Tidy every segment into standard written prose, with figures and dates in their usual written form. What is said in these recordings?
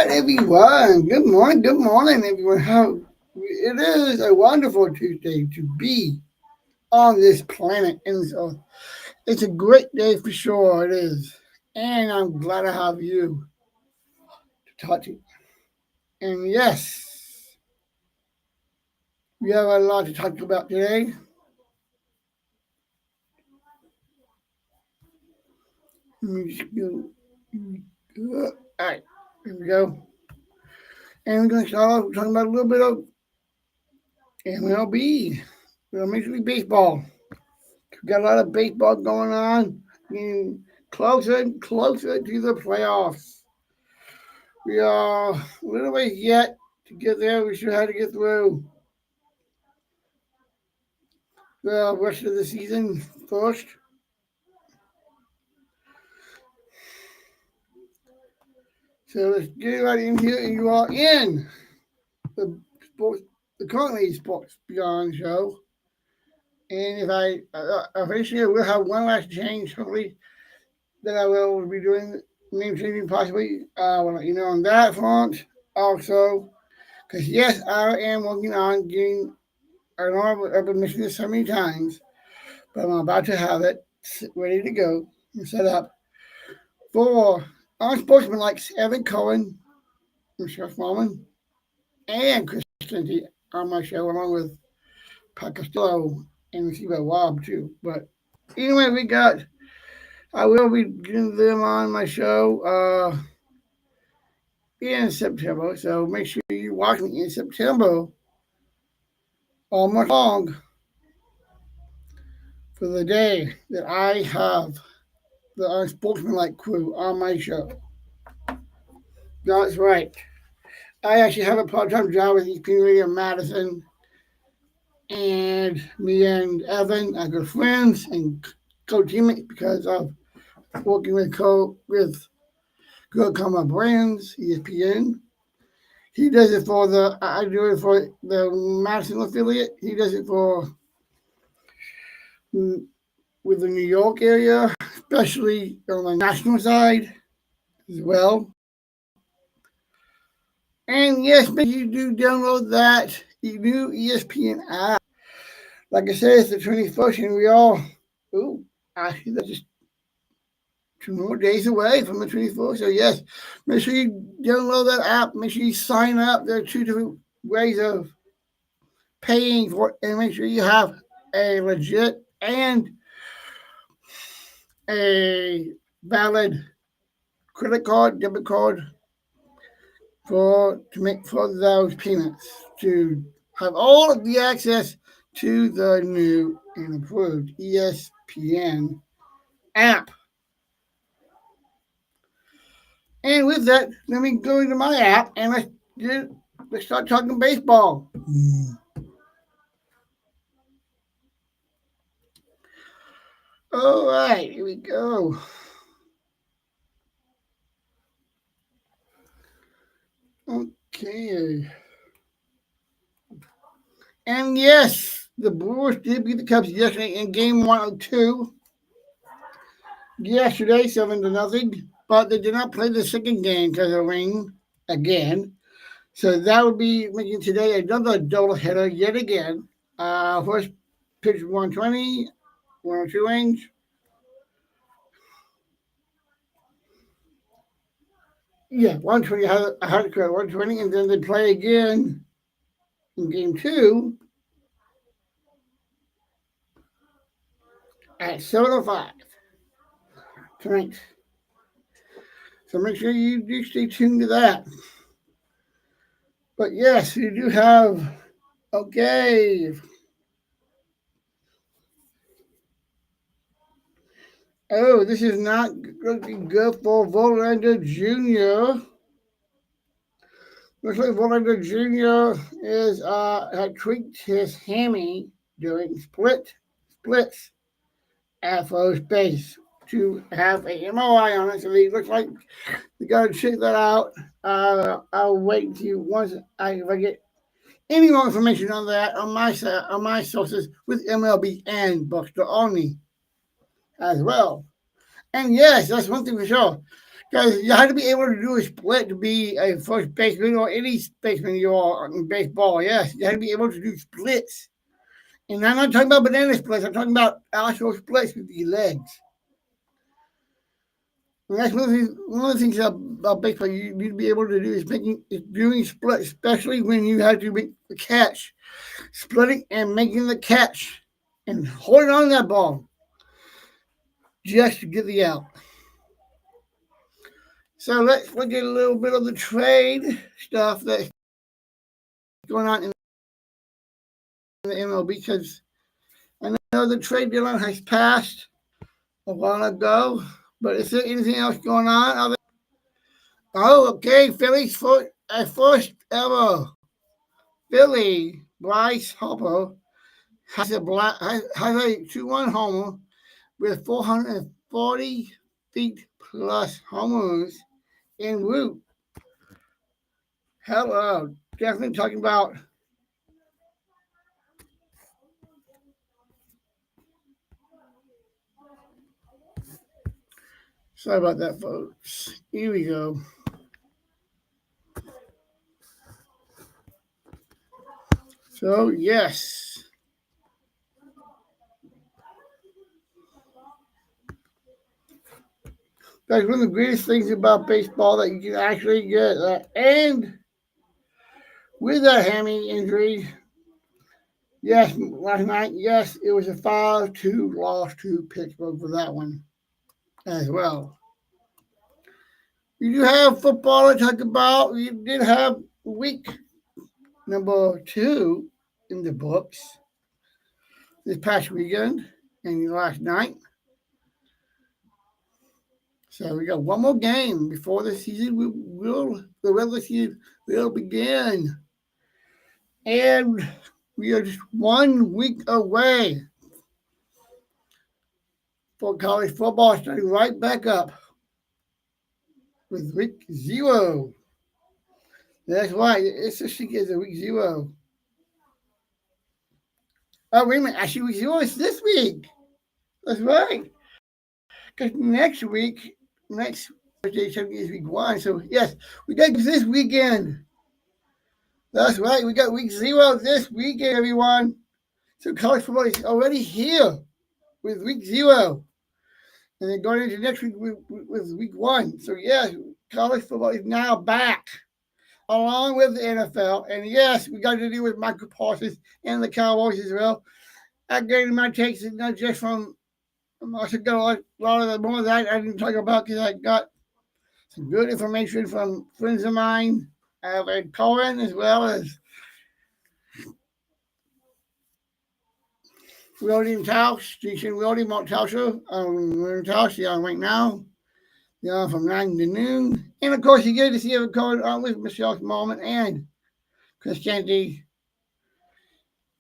right, everyone. Good morning, everyone. How it is a wonderful Tuesday to be on this planet, and so it's a great day for sure. It is, and I'm glad to have you to talk to. And yes, we have a lot to talk about today. Let me just go. All right, here we go. And we're going to start off talking about a little bit of MLB, Major League Baseball. We've got a lot of baseball going on, getting closer and closer to the playoffs. We are a little ways yet to get there. We should have to get through the rest of the season first. So let's get right in here. And you are in the sports, the currently Sports Beyond show. And if I eventually will have one last change, hopefully, that I will be doing name changing possibly. I will let you know on that front. Also, because yes, I am working on getting. I know I've been mentioning this so many times, but I'm about to have it ready to go and set up for unsportsmen like Evan Cohen, Michelle Smallman, and Chris Stinty on my show, along with Pat Costello and Steve Wob too. But anyway, we got. I will be getting them on my show in September, so make sure you watch me in September all month long for the day that I have the unsportsmanlike crew on my show. That's right. I actually have a part-time job with ESPN Radio Madison, and me and Evan are good friends and co-teammates because of working with Good Common Brands, ESPN. He does it for I do it for the Madison affiliate. He does it for with the New York area, especially on the national side as well. And yes, make sure you do download that new ESPN app. Like I said, it's the 21st, and we all, actually, that's just 2 more days away from the 24th. So, yes, make sure you download that app. Make sure you sign up. There are two different ways of paying for it, and make sure you have a legit and a valid credit card, debit card to make for those payments to have all of the access to the new and improved ESPN app. And with that, let me go into my app and let's start talking baseball. All right, here we go. Okay. And yes, the Brewers did beat the Cubs yesterday in game 102. Yesterday, 7-0. But they did not play the second game because of rain again. So that would be making today another doubleheader yet again. First pitch 120, 102 range. Yeah, 120. I had to correct 120, and then they play again in game two at 7:05 tonight. So make sure you do stay tuned to that. But yes, you do have. Okay. Oh, this is not looking good for Verlander Jr. Looks like Verlander Jr. had tweaked his hammy during splits at first base to have a MRI on it. So he looks like they got to check that out. I'll wait until once if I get any more information on that on my sources with MLB and Buster Olney as well. And yes, that's one thing for sure. Because you had to be able to do a split to be a first baseman or any baseman you are in baseball. Yes, you had to be able to do splits. And I'm not talking about banana splits. I'm talking about actual splits with your legs. And that's one of the things about baseball you need to be able to do is doing splits, especially when you have to make the catch, splitting and making the catch, and holding on to that ball just to get the out. So let's look at a little bit of the trade stuff that's going on in the MLB because I know the trade deadline has passed a while ago, but is there anything else going on? Oh, okay. Philly's first ever Philly Bryce Harper has a 2-1 homer with 440 feet plus homers en route. Hello, definitely talking about. Sorry about that, folks. Here we go. So, yes. That's one of the greatest things about baseball that you can actually get. And with that hammy injury, yes, last night, yes, it was a 5-2 loss to Pittsburgh for that one as well. You do have football to talk about. You did have week number 2 in the books this past weekend and last night. So we got one more game before the season the regular season will begin. And we are just 1 week away for college football starting right back up with week 0. That's right. It's just a week 0. Oh, wait a minute. Actually, week 0 is this week. That's right. Because next Thursday, is week 1. So, yes, we got this weekend. That's right. We got week 0 this weekend, everyone. So, college football is already here with week 0. And then going into next week with week 1. So, yes, college football is now back along with the NFL. And yes, we got to deal with Michael Parsons and the Cowboys as well. I gave my takes, not just from I also got a lot of the more that I didn't talk about because I got some good information from friends of mine. I have Ed Cohen as well as William Tausch, teaching William Tauscher on Tausch on right now. From 9 to noon. And of course, you get to see Ed Cohen on with Michelle's Moment and Chris Kennedy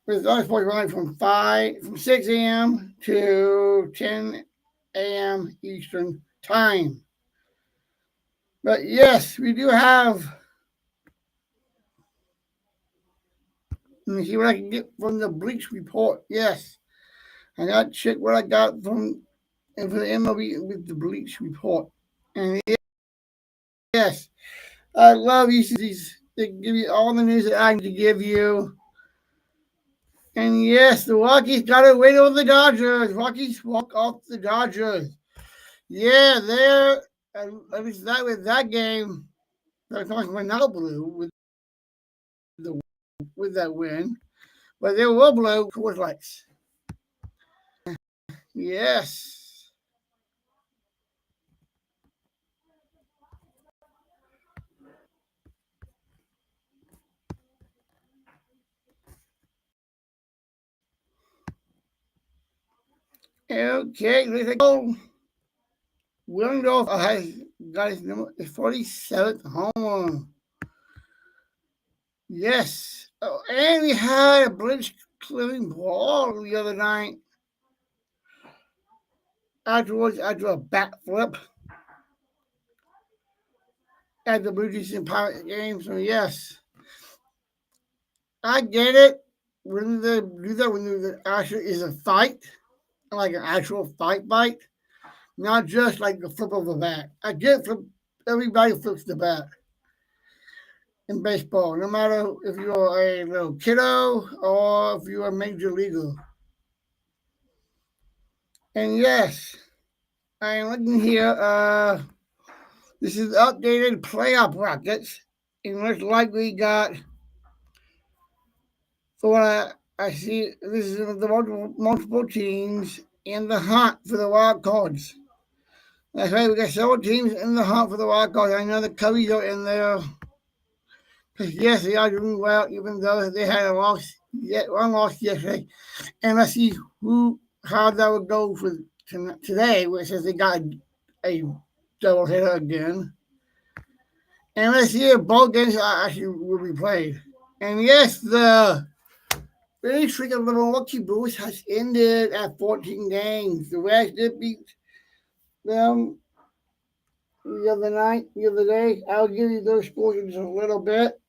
with our sports running from 6 a.m. to 10 a.m. Eastern time. But yes, we do have. Let me see what I can get from the Bleach report. Yes, I got to check what I got from for the MLB with the Bleach report. And yes, I love these. They give you all the news that I need to give you. And yes, the Rockies got to win over the Dodgers. Rockies walk off the Dodgers. Yeah, they're at least that with that game. They're talking out blue with that win, but they were blue towards lights. Yes. Okay, let's go. Willendorf has got his number 47th homer. Yes. Oh, and we had a blitz clearing ball the other night. Afterwards, after a backflip at the Blue Jays and Pirates game. So, yes. I get it. When they do that, when there actually is a fight, like an actual fight, not just like the flip of a bat. I get flip everybody flips the bat in baseball, no matter if you're a little kiddo or if you're a major leaguer. And yes, I am looking here. This is updated playoff brackets, and looks like we got, for what I see, this is the multiple teams in the hunt for the wild cards. That's right, we got several teams in the hunt for the wild cards. I know the Cubbies are in there. Because yes, they are doing well, even though they had one loss yesterday. And let's see how that would go for today, which is they got a double hitter again. And let's see if both games actually will be played. And yes, the winning streak of the Milwaukee Brewers has ended at 14 games. The Reds did beat them the other day. I'll give you those scores in just a little bit.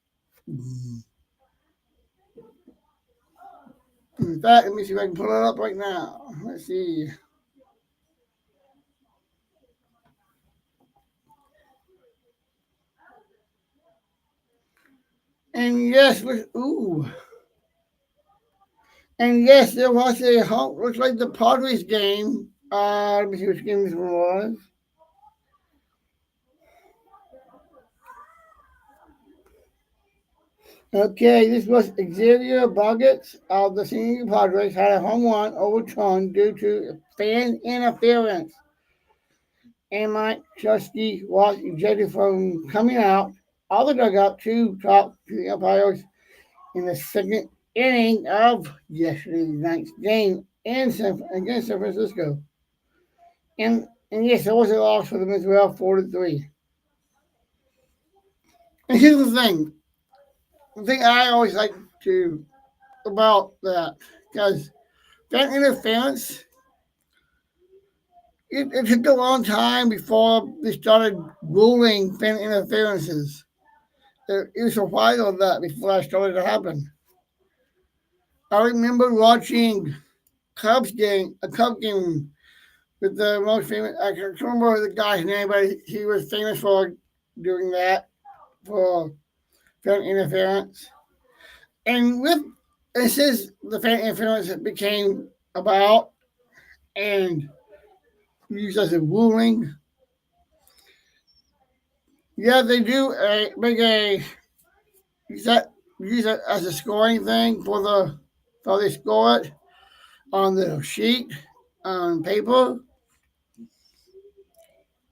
In fact, let me see if I can pull it up right now. Let's see. And yes, and yes, there was a home. Looks like the Padres game. Let me see which game this one was. Okay, this was Xavier Bogaerts of the San Diego Padres had a home run overturned due to fan interference. And Mike Shusky was ejected from coming out of the dugout to talk to the umpires in the second inning of yesterday's night's game against San Francisco. And yes, it was a loss for them as well, 4-3. And here's the thing I always like to about that, because fan interference, it took a long time before they started ruling fan interferences. It was a while of that before that started to happen. I remember watching a Cubs game with the most famous. I can't remember the guy's name, but he was famous for doing that for fan interference. And with this is the fan interference that became about and used as a ruling. Yeah, they do make a use it as a scoring thing for how they score it on the sheet on paper,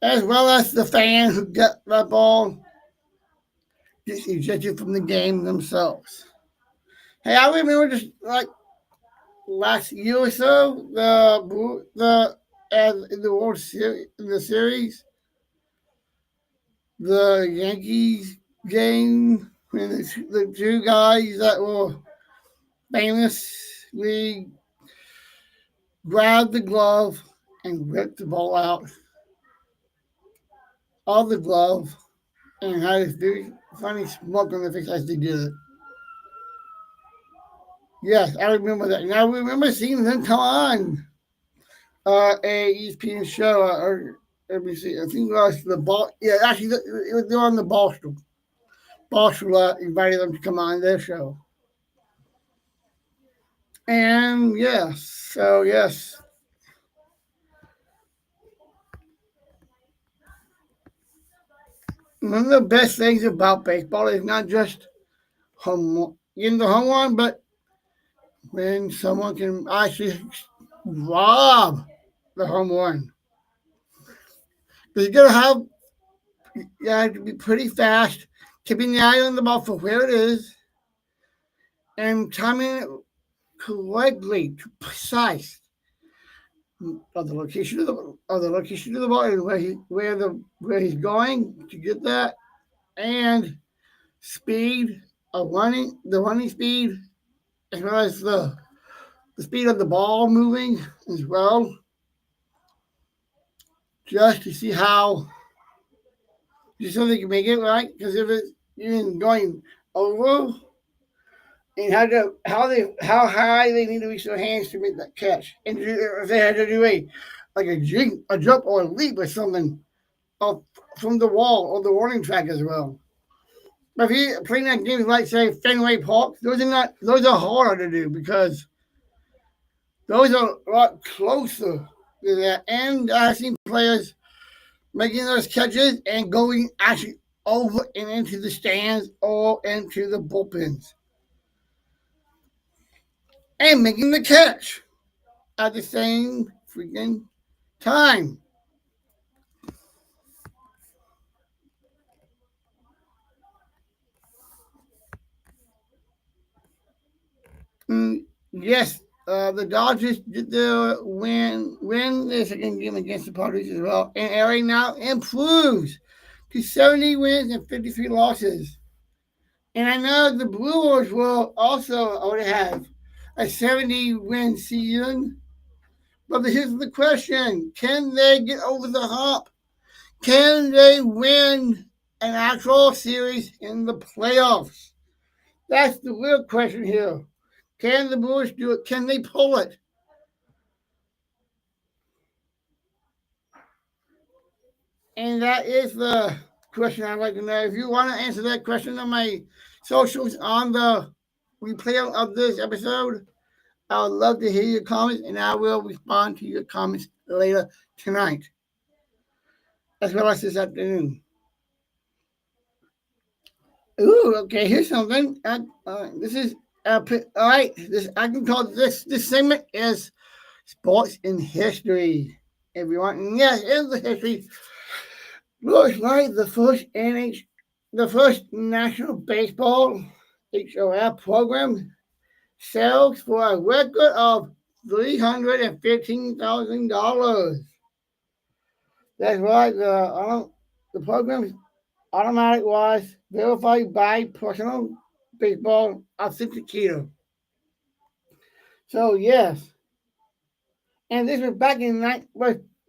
as well as the fan who got that ball gets ejected from the game themselves. Hey, I remember just like last year or so, in the World Series, in the series, the Yankees game when the two guys that were famously grabbed the glove and ripped the ball out of the glove and had a very funny smirk on their face as they did it. Yes, I remember that. And I remember seeing them come on a ESPN show or let me see. I think it was the ball. Yeah, actually, they were on the Barstool. Barstool invited them to come on their show. And yes, so yes. One of the best things about baseball is not just getting the home run, but when someone can actually rob the home run. Because you have to be pretty fast, keeping the eye on the ball for where it is, and timing it correctly to precise of the location of the ball and where he's going to get that, and speed of the running speed, as well as the speed of the ball moving as well, just to see how just so they can make it right. Because if it's even going over, and how high they need to reach their hands to make that catch, and if they had to do a jump or a leap or something from the wall or the warning track as well. But if you're playing at games like say Fenway Park, those are harder to do because those are a lot closer to that. And I've seen players making those catches and going actually over and into the stands or into the bullpens and making the catch at the same freaking time. Yes, the Dodgers did the win their second game against the Padres as well, and LA now improves to 70 wins and 53 losses. And I know the Brewers will also already have a 70-win season. But here's the question: can they get over the hump? Can they win an actual series in the playoffs? That's the real question here. Can the Brewers do it? Can they pull it? And that is the question I'd like to know. If you want to answer that question on my socials on the replay of this episode, I would love to hear your comments, and I will respond to your comments later tonight, as well as this afternoon. Ooh, okay. Here's something. This is all right. This I can call this segment is sports in history. If you want, and yes, it's the history. Looks like the first National Baseball HOF program sells for a record of $315,000. That's right. The program's automatic was verified by Personal Baseball Authenticator. So yes, and this was back in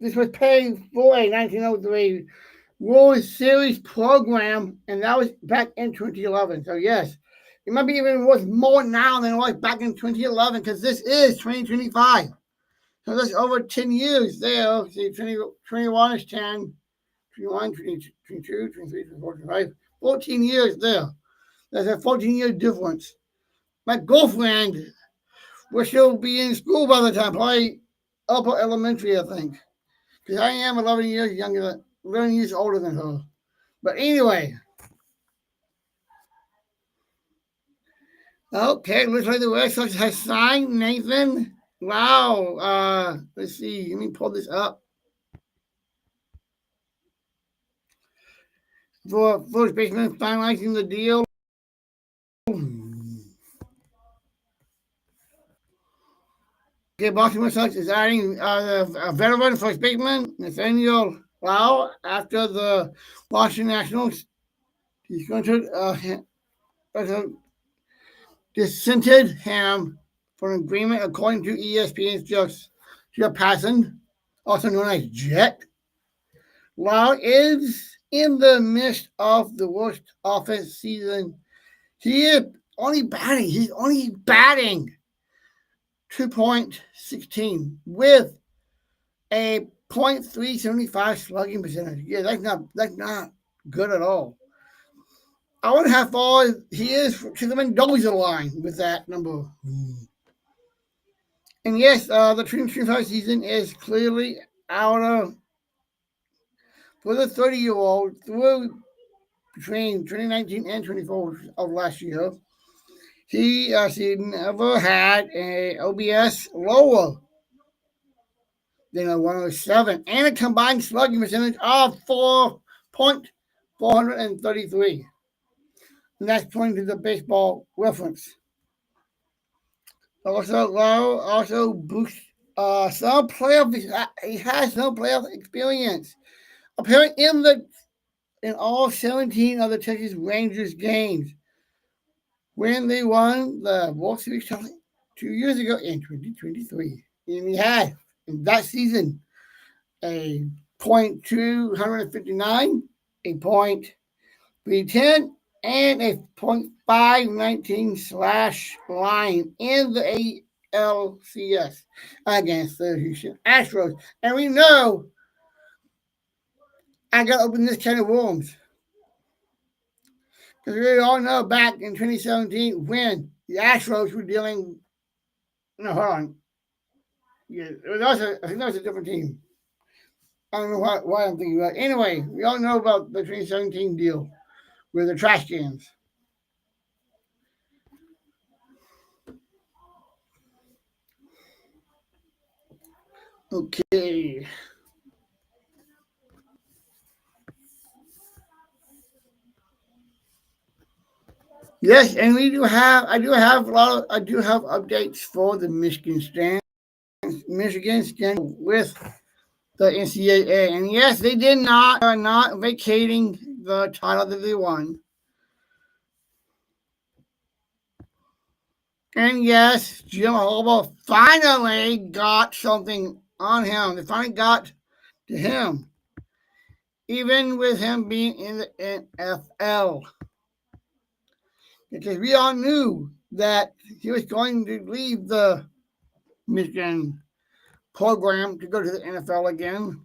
this was paid for a 1903 World Series program, and that was back in 2011. So yes, it might be even worth more now than it was back in 2011 because this is 2025. So that's over 10 years there. See, 21 is 10, 21, 22, 23, 24, 25, 14 years there. That's a 14-year difference. My girlfriend will still be in school by the time, probably upper elementary, I think. Because I am 11 years 11 years older than her. But anyway, okay, looks like the Red Sox has signed Nathan. Wow. Let's see. Let me pull this up. For first baseman finalizing the deal. Okay, Boston Red Sox is adding a veteran first baseman, Nathaniel Lau, after the Washington Nationals. He's going to dissented him for an agreement according to ESPN's Jeff Passan, also known as Jet. Lau is in the midst of the worst offense season. He's only batting 2.16 with a .375 slugging percentage. Yeah, that's not good at all. I wonder how far he is to the Mendoza line with that number. And yes, the 2025 season is clearly out of for the 30-year-old through between 2019 and 24 of last year. He never had a OBS lower than a 107 and a combined slugging percentage of 4.433. And that's according to the baseball reference. Also boosts some playoff. He has some playoff experience. Apparently, in all 17 of the Texas Rangers games when they won the World Series title 2 years ago in 2023, and he had in that season a .259, a .310, and a .519 slash line in the ALCS against the Houston Astros. And we know I got to open this can of worms. Because we all know back in 2017 when the Astros were dealing. No, hold on. Yeah, I think that was a different team. I don't know why I'm thinking about it. Anyway, we all know about the 2017 deal with the trash cans. Okay. Yes, and I do have I do have updates for the Michigan stand with the NCAA. And yes, they did not, are not vacating the title that they won. And yes, Jim Harbaugh finally got something on him. They finally got to him, even with him being in the NFL. Because we all knew that he was going to leave the Michigan program to go to the NFL again.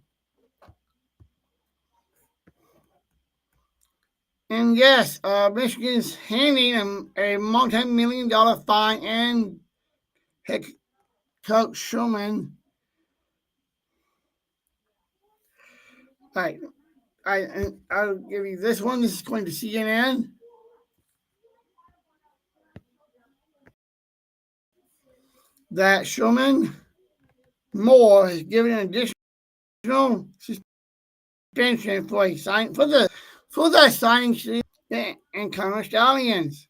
And yes, Michigan's handing him a multi-million-dollar fine, and head coach Schumann. Right, I'll give you this one. This is going to CNN. That Schumann Moore has given an additional suspension for a sign for the signing and Connor Stallions.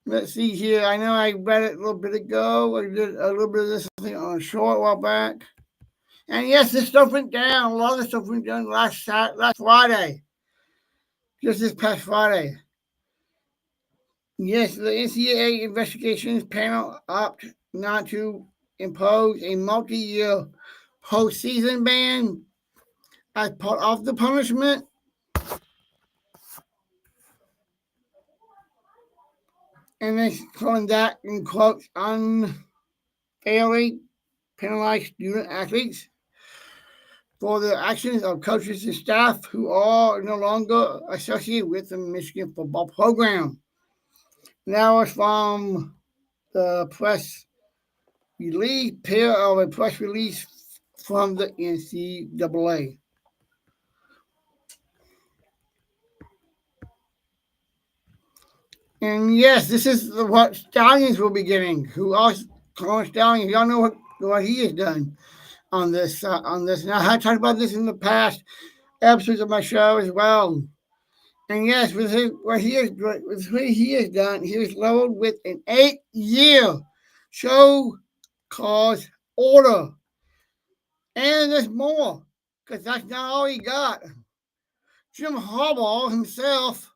Let's see here. I know I read it a little bit ago. I did a little bit of this thing on a short while back. And yes, this stuff went down. A lot of this stuff went down last Friday. Just this past Friday. Yes, the NCAA investigations panel opted not to impose a multi-year postseason ban as part of the punishment. And they calling that in quotes unfairly penalize student athletes for the actions of coaches and staff who are no longer associated with the Michigan football program. Now it's from the press release, pair of a press release from the NCAA. And yes, this is what Stallions will be getting. Who else? Colin Stallions. Y'all know what he has done on this. Now I talked about this in the past episodes of my show as well. And yes, with what he has done, he was leveled with an 8-year show cause order. And there's more, because that's not all he got. Jim Harbaugh himself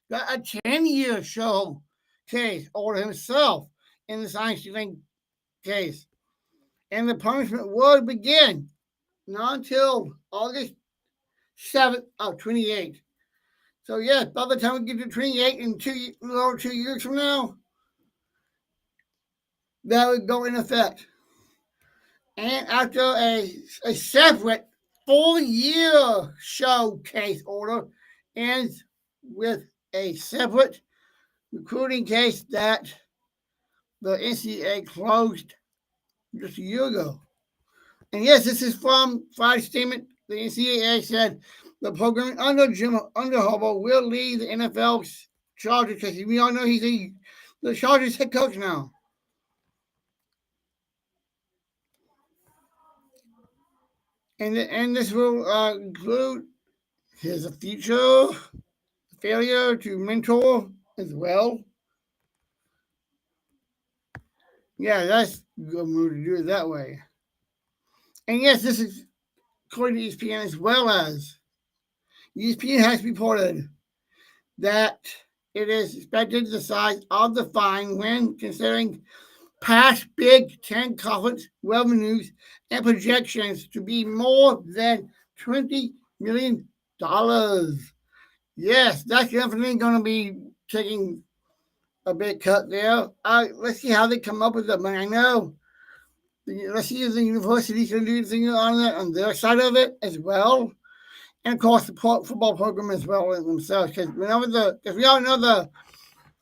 got a 10-year show case order himself in the sign stealing case. And the punishment would begin not until August 7th of 28. So, yes, by the time we get to 28 in 2 years from now, that would go in effect. And after a separate 4-year showcase order ends with a separate recruiting case that the NCAA closed just a year ago. And yes, this is from Friday's statement. The NCAA said the program under Harbaugh will lead the NFL's Chargers because we all know he's the Chargers head coach now. And this will include his future failure to mentor as well. Yeah, that's a good move to do it that way. And yes, this is according to ESPN as well as ESPN has reported that it is expected the size of the fine when considering past Big Ten conference revenues and projections to be more than $20 million. Yes, that's definitely going to be taking a big cut there. Let's see how they come up with it. But I know, let's see if the university can do anything on their side of it as well. and of course the football program as well themselves. Because we all know the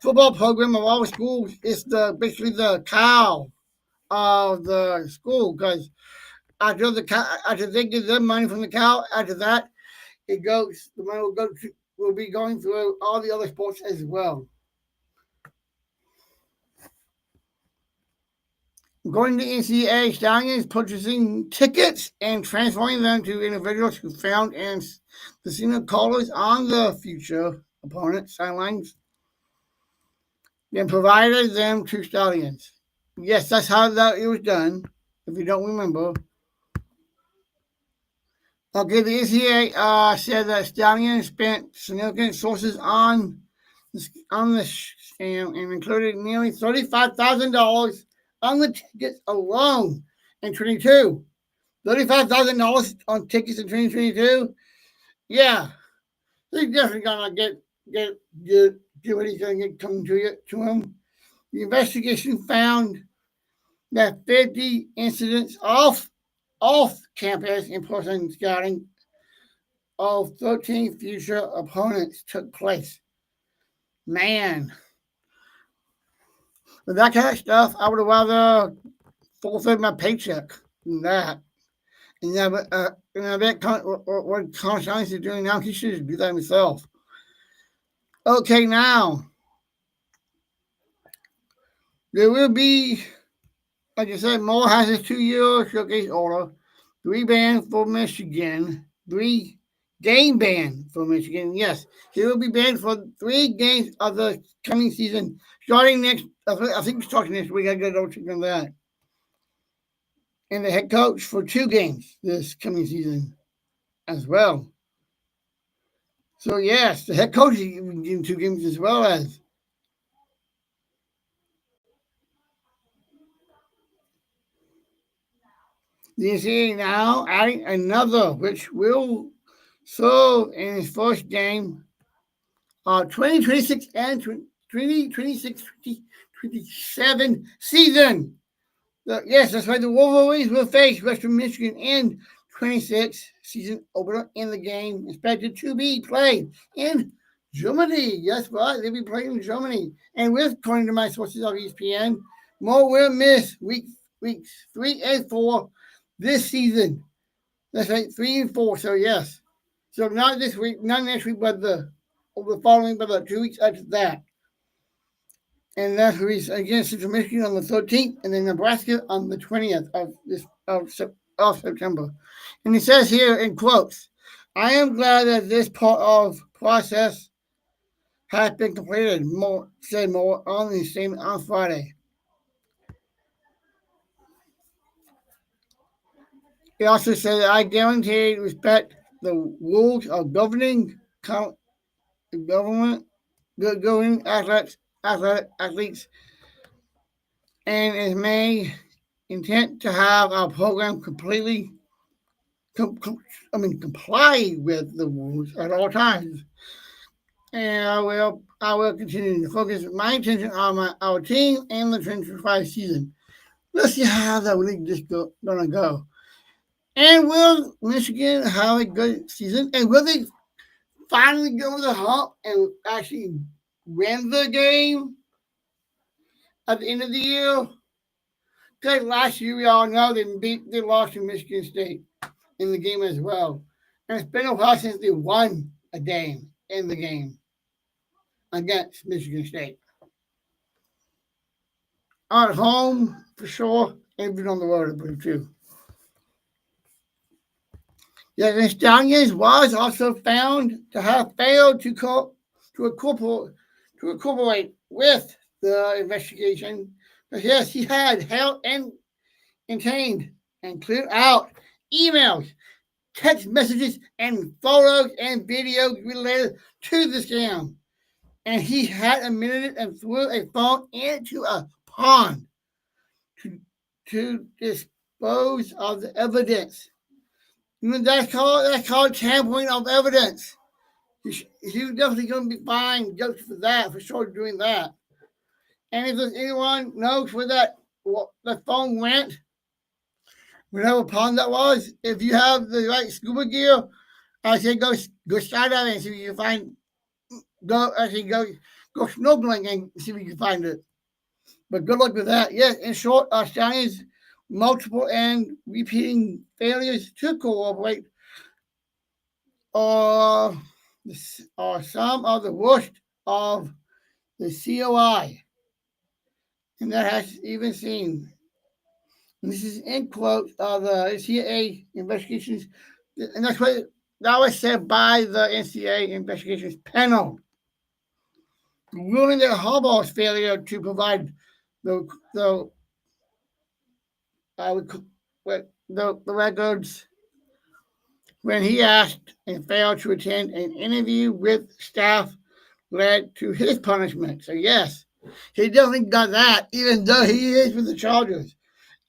football program of all the schools is basically the cow of the school. Because after they get their money from the cow, after that the money will be going through all the other sports as well. According to NCAA, Stallions purchasing tickets and transferring them to individuals who found and the senior callers on the future opponent sidelines, then provided them to Stallions. Yes, that's how it was done, if you don't remember. Okay, the NCAA said that Stallions spent significant sources on the scam and included nearly $35,000 on the tickets alone in 2022. $35,000 on tickets in 2022. Yeah, he's definitely gonna get what he's gonna get coming to him. The investigation found that 50 incidents off campus in person scouting of 13 future opponents took place. Man, with that kind of stuff, I would have rather forfeit my paycheck than that. And yeah, but what Constance is doing now, he should do that himself. Okay, now there will be, like I said, Moore has his 2-year showcase order, 3 ban for Michigan, 3 game ban for Michigan. Yes, he will be banned for 3 games of the coming season, starting next. I think starting next week. I got to double check on that. And the head coach for 2 games this coming season as well. So yes, the head coach is in 2 games as well as. The NCAA now adding another, which will serve in his first game 2026 and 2026-2027 season. Yes, that's right. The Wolverines will face Western Michigan in 26 season opener in the game expected to be played in Germany. Yes, right. They'll be playing in Germany. And with, according to my sources of ESPN, Mo will miss weeks 3 and 4 this season. That's right, 3 and 4. So yes. So not this week, not next week, but the following, but the 2 weeks after that. And that's against Central Michigan on the 13th, and then Nebraska on the 20th of September. And he says here in quotes, "I am glad that this part of process has been completed," said Moore on the statement on Friday. He also said, "I guarantee respect the rules of governing athletes, and is my intent to have our program completely comply with the rules at all times. And I will continue to focus my attention on our team and the 2025 season. Let's see how that league is gonna go. And will Michigan have a good season? And will they finally go over the hump and actually win the game at the end of the year? Because last year we all know they lost to Michigan State in the game as well. And it's been a while since they won a game in the game against Michigan State. At home, for sure, and even on the road, I believe, too. Yeah, the Stallions was also found to have failed to incorporate with the investigation. But yes, he had held and contained and cleared out emails, text messages, and photos and videos related to the scam. And he had admitted it and threw a phone into a pond to dispose of the evidence. That's called tampering of evidence. He's definitely going to be fined just for that, for sure, doing that. And if there's anyone knows where the phone went, whatever pond that was, if you have the right scuba gear, I say go skydiving and see if you can find go snorkeling and see if you can find it. But good luck with that. Yes, in short, Australia's multiple and repeating failures to cooperate are, are some of the worst of the COI, and that has even seen. And this is in quotes of the NCAA investigations, and that's what that was said by the NCAA investigations panel, ruling that Harbaugh's failure to provide the uh, the records when he asked and failed to attend an interview with staff led to his punishment. So yes, he definitely got that, even though he is with the Chargers.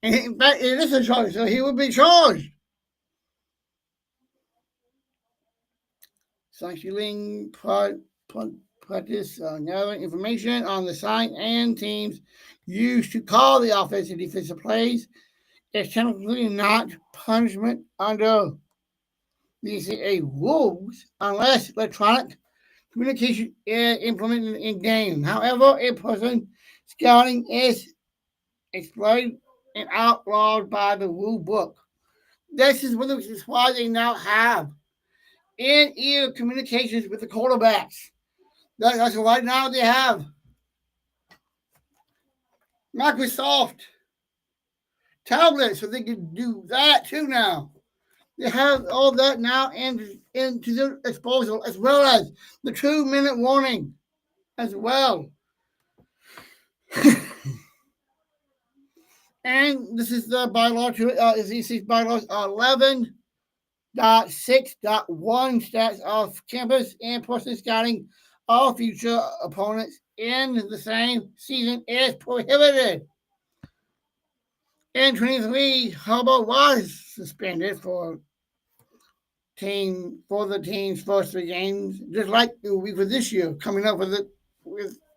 And in fact, it is a charge, so he would be charged. Sanctioning practice gathering information on the sign and teams used to call the offensive and defensive plays is technically not punishment under the rules unless electronic communication is implemented in game. However, in person scouting is explained and outlawed by the rule book. This is why they now have in-ear communications with the quarterbacks. That's why now they have Microsoft tablets, so they can do that too now. They have all that now into their disposal, as well as the 2-minute warning as well. And this is the bylaw to EC's bylaws 11.6.1 stats of campus and person scouting all future opponents in the same season is prohibited. In 23, Harbaugh was suspended for the team's first 3 games, just like we for this year, coming up with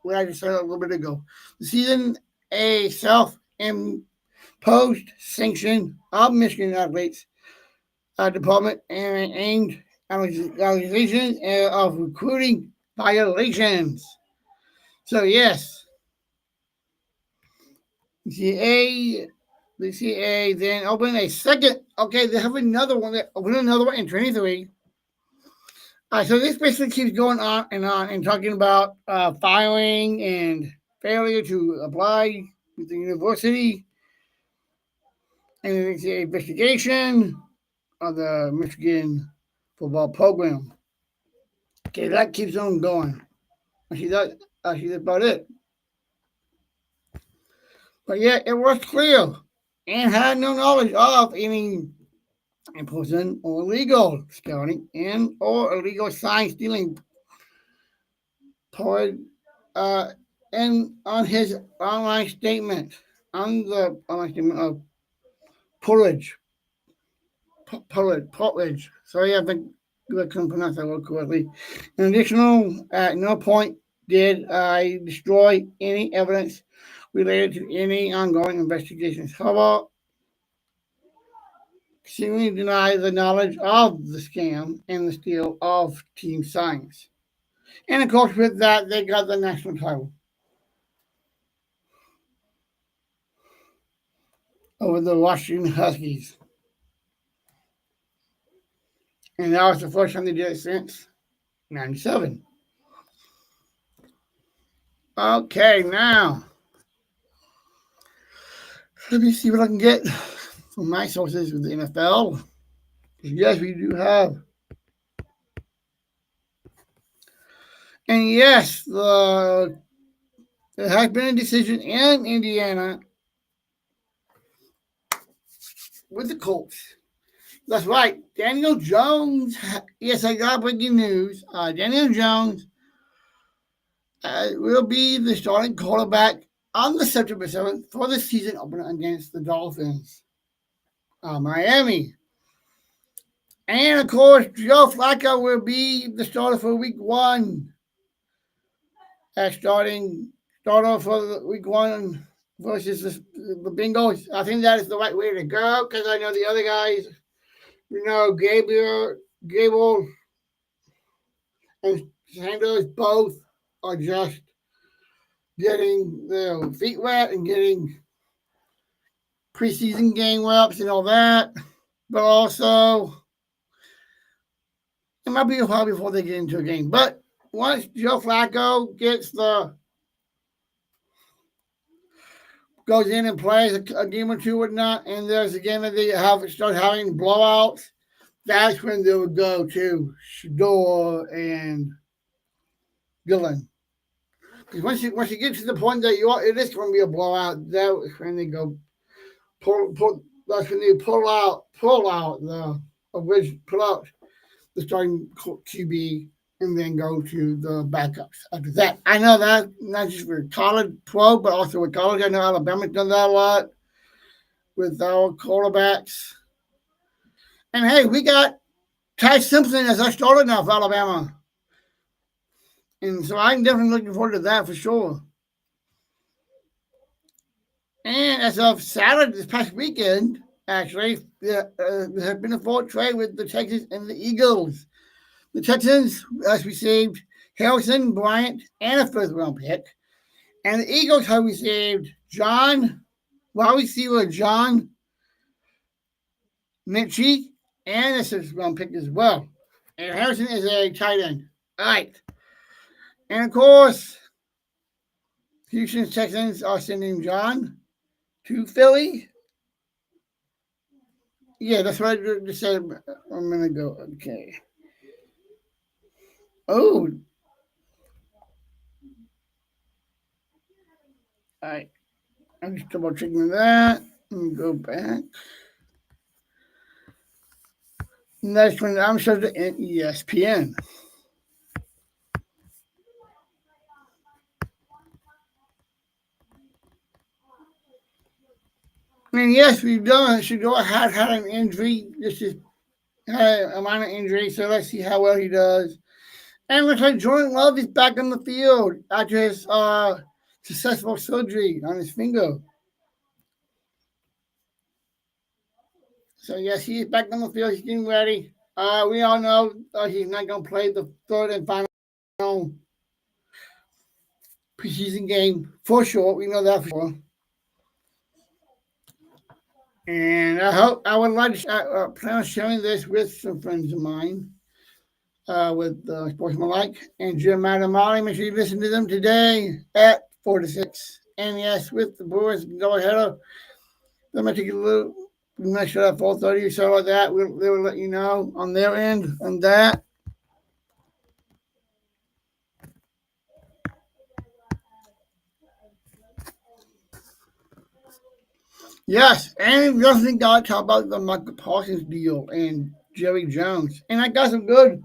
what I just said a little bit ago. The season a self-imposed sanction of Michigan athletes department and aimed at allegations of recruiting violations. So yes, the CA then opened a second. Okay, they have another one. They opened another one in 23. So this basically keeps going on and talking about filing and failure to apply with the university, and it's an investigation of the Michigan football program. Okay, that keeps on going. Actually, that's about it. But yeah, it was clear and had no knowledge of any imposing or illegal scouting and or illegal sign stealing. Poet, and on his online statement, on the online statement of Porridge. Sorry, I think I couldn't pronounce that word correctly. In addition, at no point did I destroy any evidence related to any ongoing investigations. How about seemingly deny the knowledge of the scam and the steal of team signs? And of course, with that, they got the national title over the Washington Huskies. And that was the first time they did it since 97. Okay, now let me see what I can get from my sources with the NFL. Yes, we do have. And yes, there has been a decision in Indiana with the Colts. That's right. Daniel Jones. Yes, I got breaking news. Daniel Jones will be the starting quarterback on the September 7th for the season opener against the Dolphins. Miami. And of course, Joe Flacco will be the starter for week 1. Starter for the week 1 versus the Bengals. I think that is the right way to go because I know the other guys, Gabriel Gable and Sanders both are just getting their feet wet and getting preseason game reps and all that. But also, it might be a while before they get into a game. But once Joe Flacco goes in and plays a game or two or not, and there's a game that they start having blowouts, that's when they would go to Shador and Dillon. Because once you get to the point that it is going to be a blowout, that's when they go that's when they pull out the starting QB and then go to the backups after that. I know that not just for college pro, but also with college. I know Alabama's done that a lot with our quarterbacks. And hey, we got Ty Simpson as our starter now for Alabama. And so I'm definitely looking forward to that for sure. And as of Saturday, this past weekend, actually, there has been a full trade with the Texans and the Eagles. The Texans has received Harrison Bryant and a first-round pick. And the Eagles have received wide receiver John Mitchie and a sixth-round pick as well. And Harrison is a tight end. All right. And, of course, Houston Texans are sending John to Philly. Yeah, that's what I just said a minute ago. Okay. Oh. All right. I'm just double checking that. Let me go back. Next one, I'm sure to ESPN. And yes, we've done. Shador had an injury. This is had a minor injury, so let's see how well he does. And looks like Jordan Love is back on the field after his successful surgery on his finger. So yes, he is back on the field. He's getting ready. We all know he's not going to play the third and final preseason game for sure. We know that for sure. And I would like to plan on sharing this with some friends of mine, with Sportsmanlike and Jim Adamali. Make sure you listen to them today at 4 to 6. And yes, with the Brewers doubleheader, they might take a little. We might shut at 4:30 or so like that. They will let you know on their end on that. Yes, and we also got to talk about the Michael Parsons deal and Jerry Jones. And I got some good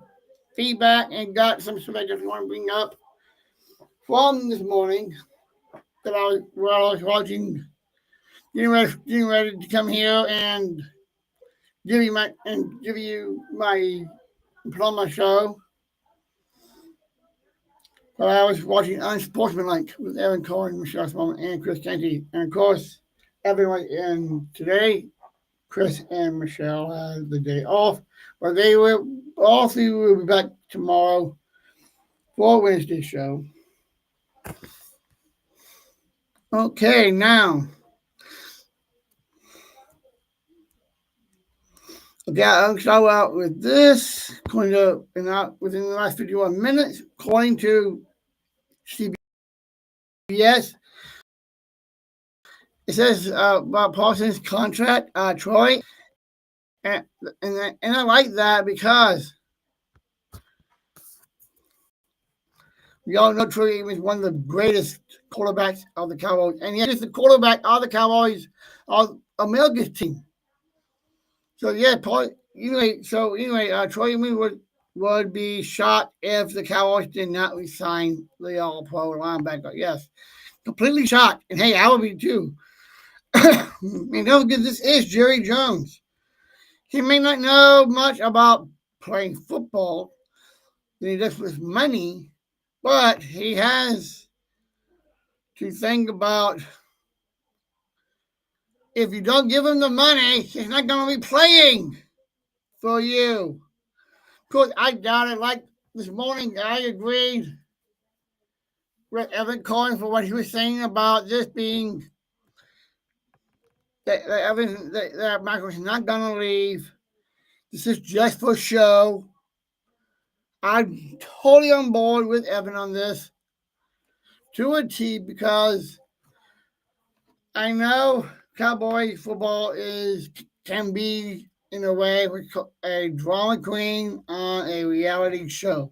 feedback and got some stuff I just want to bring up from this morning that I was watching, getting ready to come here and give you my put on my show. But I was watching Unsportsmanlike with Evan Cohen, Michelle Smallman, and Chris Canty. And of course, everyone. And today, Chris and Michelle had the day off, but all three will be back tomorrow for Wednesday's show. Okay, now. Okay, I'll start out with this. Within the last 51 minutes, according to CBS, it says about Parsons' contract, Troy, and I like that because we all know Troy is one of the greatest quarterbacks of the Cowboys, and he is the quarterback of the Cowboys of America's team. So yeah, Troy would be shocked if the Cowboys did not resign the All-Pro linebacker. Yes, completely shocked. And hey, I would be too. And don't forget, this is Jerry Jones. He may not know much about playing football than he does with money, but he has to think about if you don't give him the money, he's not going to be playing for you. course, I doubt it. Like this morning, I agreed with Evan Cohen for what he was saying about this being that Michael's not gonna leave. This is just for show. I'm totally on board with Evan on this to a T because I know Cowboy football can be in a way a drama queen on a reality show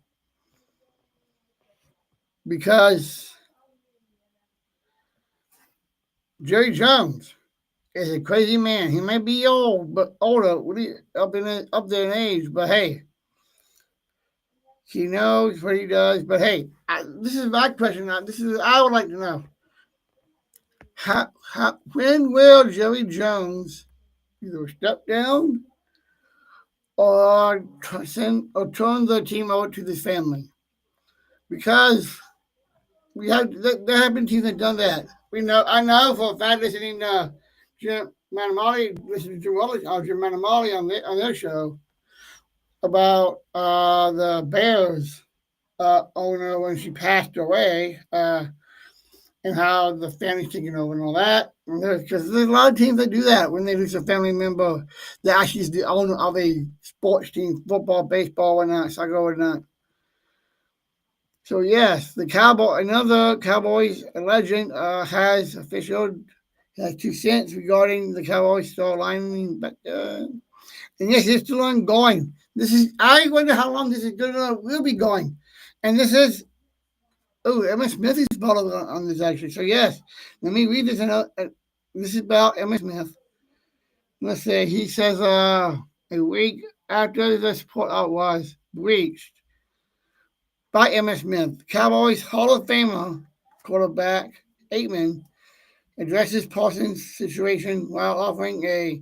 because Jerry Jones is a crazy man. He may be old, but older, up there in age. But hey, he knows what he does. But hey, this is my question now. This is I would like to know. When will Jerry Jones either step down or turn the team over to the family? Because there have been teams that done that. I know for a fact listening to Jim Manamali, listening to Jim Manamali on their show about the Bears owner when she passed away. And how the family's taking over and all that. Because there's a lot of teams that do that when they lose a family member that actually is the owner of a sports team, football, baseball, whatnot, soccer, whatnot. So yes, another Cowboys legend, has 2 cents regarding the Cowboys storyline. But and yes, it's still ongoing. I wonder how long this is will be going. And this is Emmitt Smith is followed on this actually. So yes, let me read this. This is about Emmitt Smith. Let's say he says a week after the support out was breached by Emmitt Smith, Cowboys Hall of Famer quarterback Aikman addresses Parsons' situation while offering a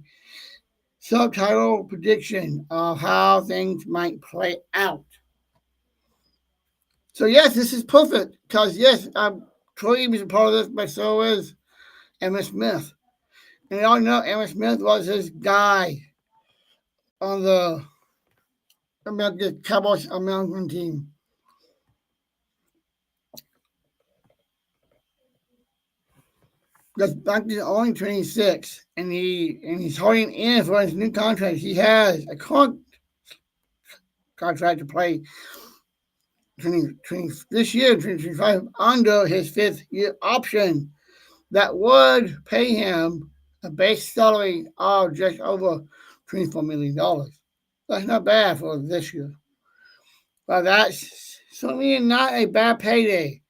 subtitle prediction of how things might play out. So yes, this is perfect because yes, Troy was a part of this, but so is Emmitt Smith. And y'all know Emmitt Smith was his guy on the Cowboys American team. That's back to only 26, and he's holding in for his new contract. He has a contract to play this year, 2025, under his 5th-year option that would pay him a base salary of just over $24 million. That's not bad for this year. But that's certainly not a bad payday.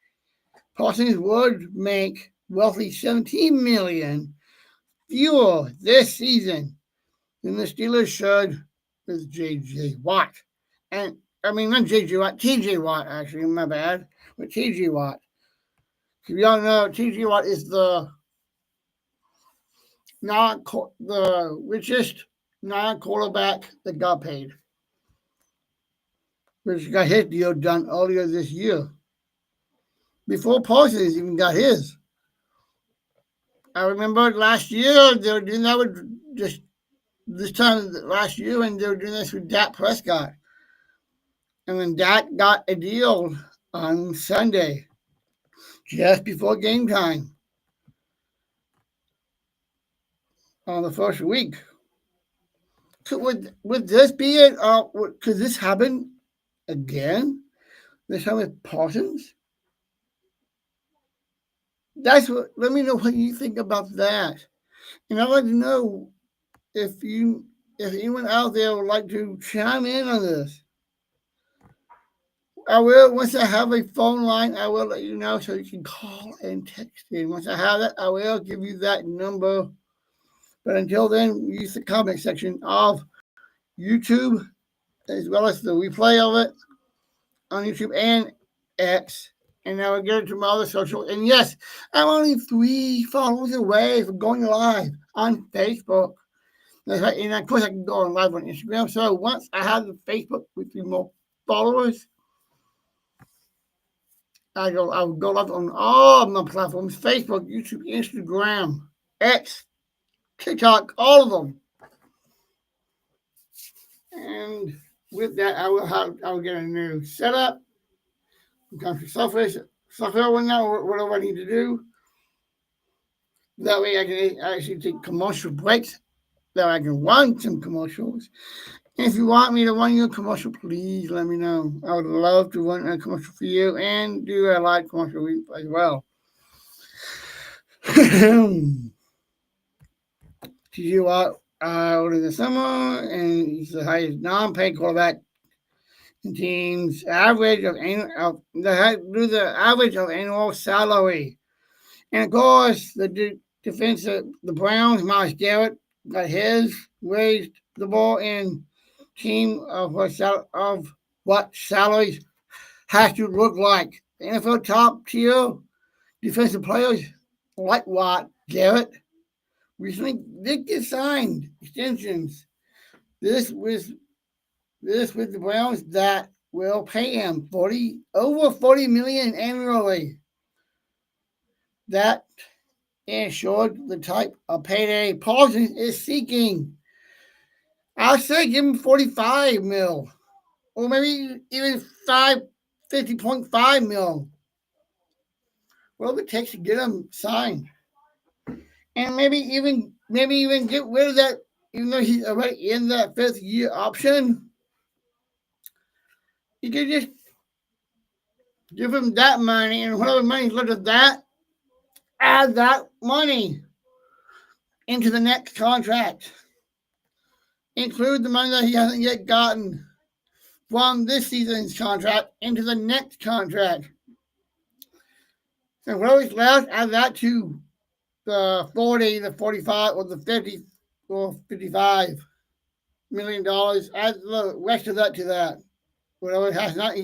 Parsons would make roughly $17 million fewer this season than the Steelers should with J.J. Watt. And I mean, not J.J. Watt, T.J. Watt, actually, my bad, but T.J. Watt. If you don't know, T.J. Watt is the richest non-quarterback that got paid, which got his deal done earlier this year, before Parsons even got his. I remember last year they were doing that with just this time last year, and they were doing this with Dak Prescott. And then Dak got a deal on Sunday, just before game time, on the first week. Would this be it? Could this happen again? This time with Parsons? Let me know what you think about that. And I'd like to know if anyone out there would like to chime in on this. I will, once I have a phone line, I will let you know so you can call and text in. Once I have that, I will give you that number. But until then, use the comment section of YouTube as well as the replay of it on YouTube and X. And I will get it to my other social. And yes, I'm only 3 followers away from going live on Facebook. That's right. And of course, I can go on live on Instagram. So once I have the Facebook with 3 more followers, I will go live on all my platforms: Facebook, YouTube, Instagram, X, TikTok, all of them. And with that, I will get a new setup, come to software one now, whatever I need to do. That way I can actually take commercial breaks. That I can run some commercials. If you want me to run you a commercial, please let me know. I would love to run a commercial for you and do a live commercial as well. TJ Watt over the summer, and he's the highest non-paid quarterback in teams' average of the average of annual salary. And of course, the defense of the Browns, Miles Garrett, got his raised the ball in team of what salaries has to look like. The NFL top tier defensive players like Watt, Garrett, recently did get signed extensions. This was with the Browns that will pay him over $40 million annually. That ensured the type of payday Paulson is seeking. I'll say give him 45 mil, or maybe even 50.5 mil. Whatever it takes to get him signed, and maybe even get rid of that. Even though he's already in that 5th-year option, you could just give him that money, and whatever money's left of that, add that money into the next contract. Include the money that he hasn't yet gotten from this season's contract into the next contract. So whatever's left, add that to the 40, the 45, or the 50, or $55 million. Add the rest of that to that. Whatever it has not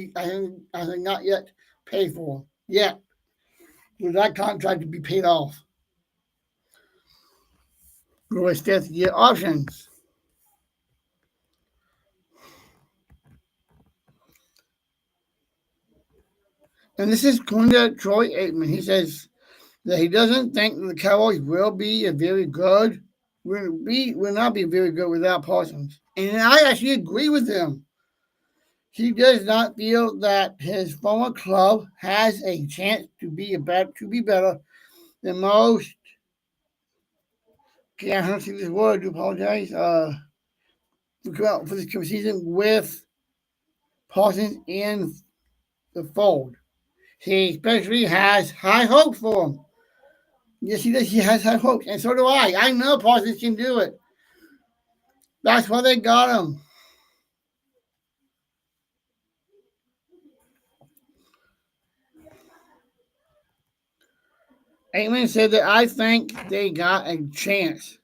yet paid for yet. For that contract to be paid off. For his 5th-year options. And this is according to Troy Aikman. He says that he doesn't think the Cowboys will not be very good without Parsons. And I actually agree with him. He does not feel that his former club has a chance to be better than most. Okay, I don't see this word. I do apologize. For this season with Parsons in the fold. He especially has high hopes for him. Yes, he does. He has high hopes, and so do I. I know Parsons can do it. That's why they got him. Aikman said that I think they got a chance.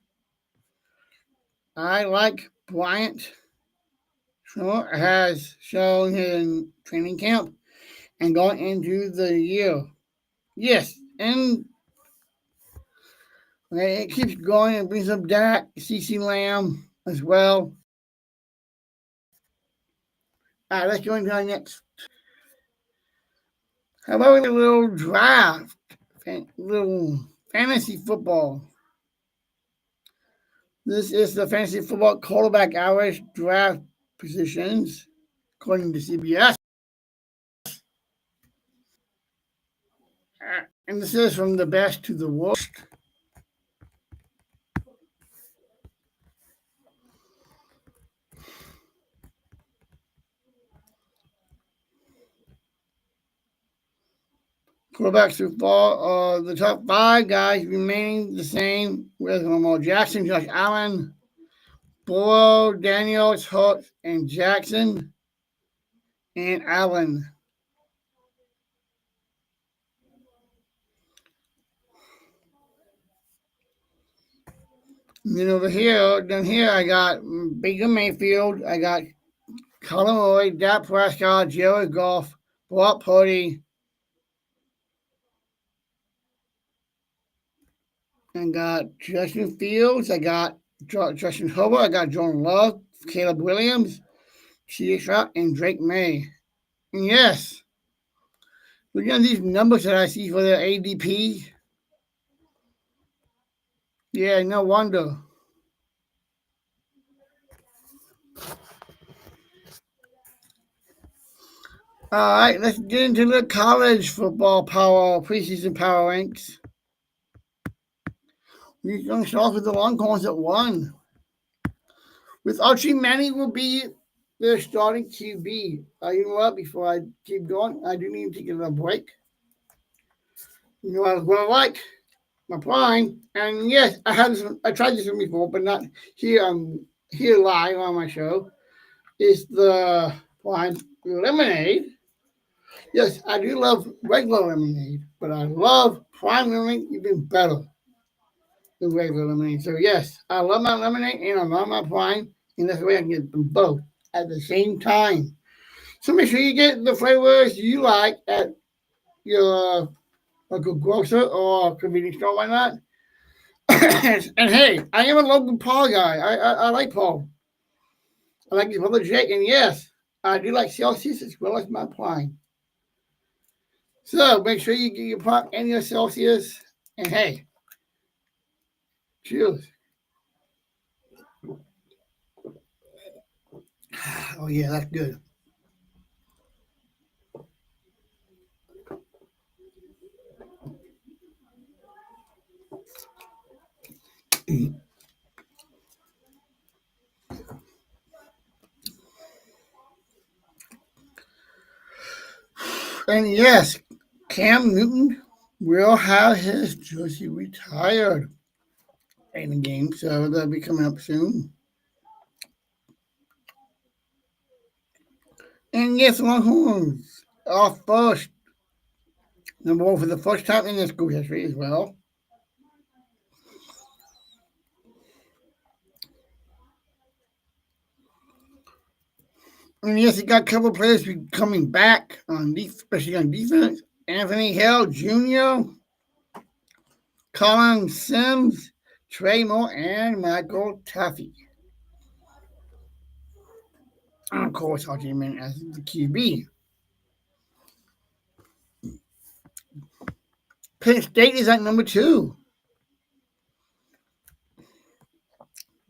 I like Bryant. Has shown in training camp and going into the year. Yes, and it keeps going and brings up Dak, CC Lamb as well. All right, let's go into our next. How about a little draft? Little fantasy football. This is the fantasy football quarterback average draft positions, according to CBS. And this is from the best to the worst. Quarterbacks so far, the top 5 guys remain the same with Lamar Jackson, Josh Allen, Burrow, Daniels, Hurts, and Jackson, and Allen. And then down here, I got Baker Mayfield, I got Colin Lloyd, Dak Prescott, Jared Goff, Brock Purdy, and got Justin Fields, I got Justin Herbert, I got Jordan Love, Caleb Williams, C.J. Stroud, and Drake May. And yes, looking at these numbers that I see for the ADP, yeah, no wonder. All right, let's get into the college football power preseason power ranks. We're going to start off with the Longhorns at 1. With Archie Manning will be their starting QB. You know what? Before I keep going, I do need to get a break. You know what I like? My prime. And yes, I tried this one before, but not here. Here live on my show. Is the prime lemonade. Yes, I do love regular lemonade, but I love prime lemonade even better than regular lemonade. So yes, I love my lemonade and I love my prime, and that's the way I can get them both at the same time. So make sure you get the flavors you like at your local grocer or convenience store. Why not? And hey, I am a local Paul guy. I like Paul. I like his brother Jake, and yes, I do like Celsius as well as my prime. So make sure you get your prime and your Celsius. And hey, cheers. Oh yeah, that's good. And yes, Cam Newton will have his jersey retired in the game, so that'll be coming up soon. And yes, Longhorns are first, number one for the first time in their school history as well. And yes, he got a couple of players coming back especially on defense. Anthony Hill Jr., Colin Sims, Trey Moore, and Michael Tuffy. And of course, Archie Manning as the QB. Penn State is at number 2.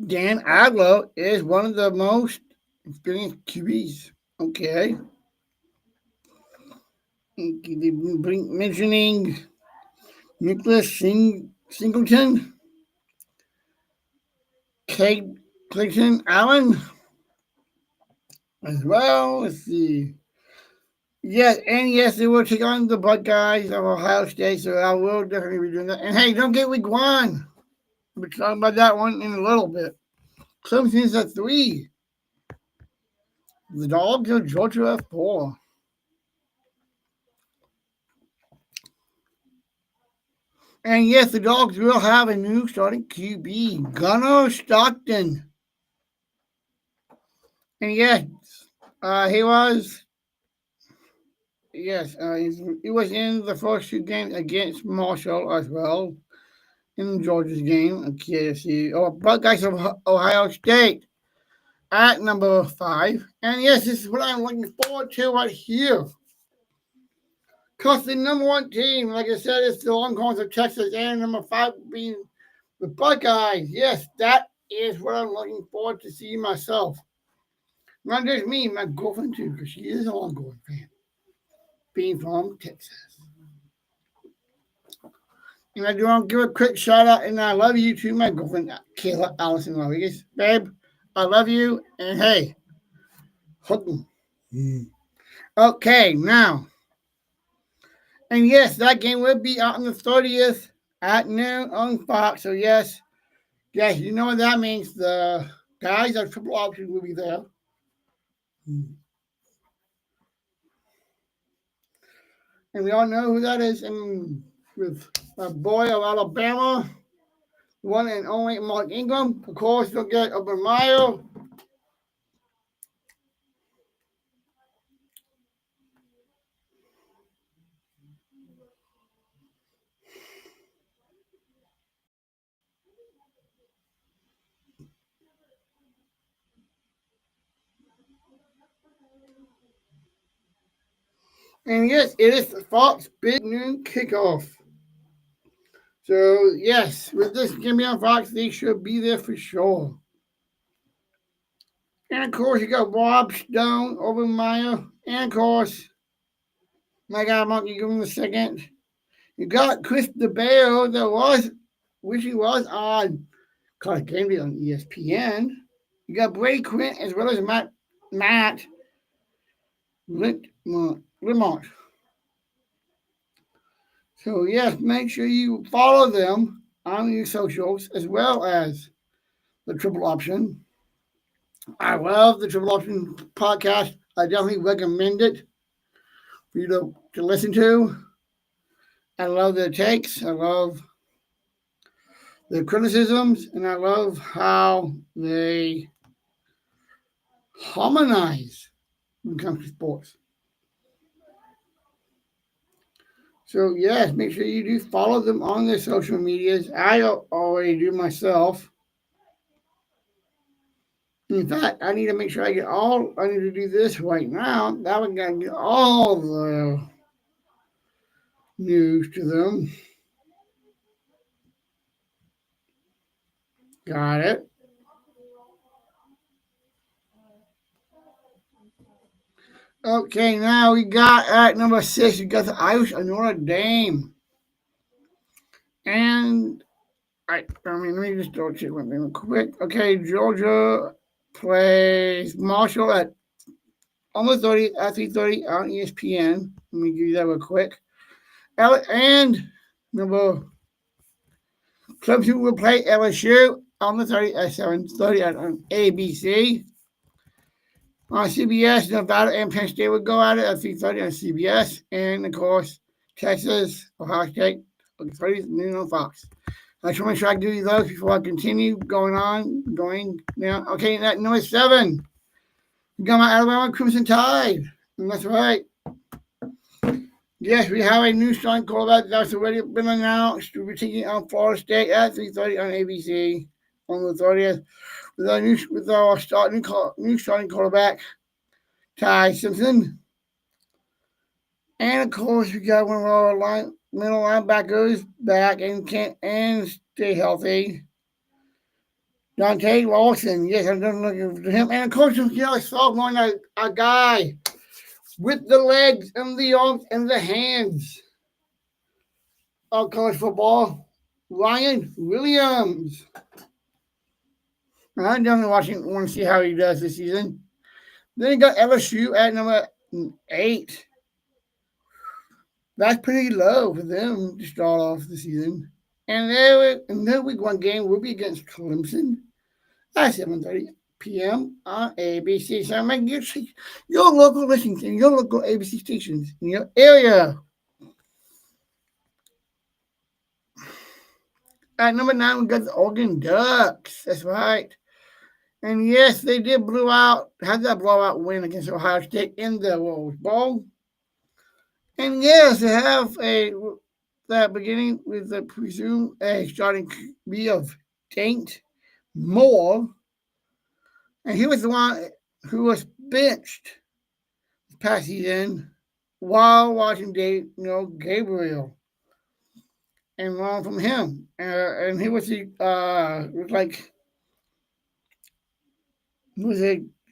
Dan Aglo is one of the most experienced QBs. Okay. Mentioning Nicholas Singleton, Kate Clayton Allen as well. Let's see. Yes, and yes, they will take on the Buckeyes of Ohio State, so I will definitely be doing that. And hey, don't get week 1. We'll be talking about that one in a little bit. Clemson's at 3. The Dogs of Georgia at 4. And yes, the Dogs will have a new starting QB, Gunnar Stockton. And yes, he was he was in the first 2 games against Marshall as well in Georgia's game. Okay, see. Buckeyes of Ohio State at number 5. And yes, this is what I'm looking forward to right here. Because the number 1 team, like I said, is the Longhorns of Texas, and number 5 being the Buckeyes. Yes, that is what I'm looking forward to see myself. Not just me, my girlfriend too, because she is a Longhorn fan, being from Texas. And I do want to give a quick shout out, and I love you to my girlfriend, Kayla Allison Rodriguez. Babe, I love you, and hey, hug me. Okay, now. And yes, that game will be out on the 30th at noon on Fox. So yes, you know what that means. The guys of triple option will be there. And we all know who that is. And with my boy of Alabama, one and only Mark Ingram. Of course, you'll get Urban Meyer. And yes, it is the Fox Big Noon Kickoff. So, yes, with this game on Fox, they should be there for sure. And of course, you got Rob Stone, Urban Meyer, and of course, My God, Monkey, give him a second. You got Chris DeBeo that was, which he was on College Game Day on ESPN. You got Brady Quinn as well as Matt Limont. So yes, make sure you follow them on your socials as well as the Triple Option. I love the Triple Option podcast. I definitely recommend it for you to listen to. I love their takes. I love their criticisms, and I love how they harmonize when it comes to sports. So yes, make sure you do follow them on their social medias. I already do myself. In fact, I need to make sure I get all. I need to do this right now. That way, I can get all the news to them. Got it. Okay, now we got at number 6. We got the Irish of Notre Dame, and let me just double check one thing real quick. Okay, Georgia plays Marshall at almost 30 at 3:30 on ESPN. Let me give you that real quick. And number Clemson will play LSU on the 30 at 7:30 on ABC. On CBS, Nevada and Penn State will go at it at 3:30 on CBS. And of course, Texas, Ohio State, 30 noon on Fox. I just want to make sure I do those before I continue going now. Okay, at number 7, we got my Alabama Crimson Tide. And that's right. Yes, we have a new starting quarterback that's already been announced. We'll be taking on Florida State at 3:30 on ABC on the 30th with our new starting quarterback, Ty Simpson. And of course, we got one of our middle linebackers back and stay healthy. Dante Lawson. Yes, I'm looking for him. And of course, I saw a guy with the legs and the arms and the hands of college football, Ryan Williams. I'm definitely want to see how he does this season. Then you got LSU at number 8. That's pretty low for them to start off the season. And their week 1 game will be against Clemson at 7:30 p.m. on ABC. So make your local listeners and your local ABC stations in your area. At number 9, we got the Oregon Ducks. That's right. And yes, they did had that blowout win against Ohio State in the Rose Bowl. And yes, they have that beginning with the presumed starting QB of Taint Moore. And he was the one who was benched this past season while watching Gabriel and learn from him. And he was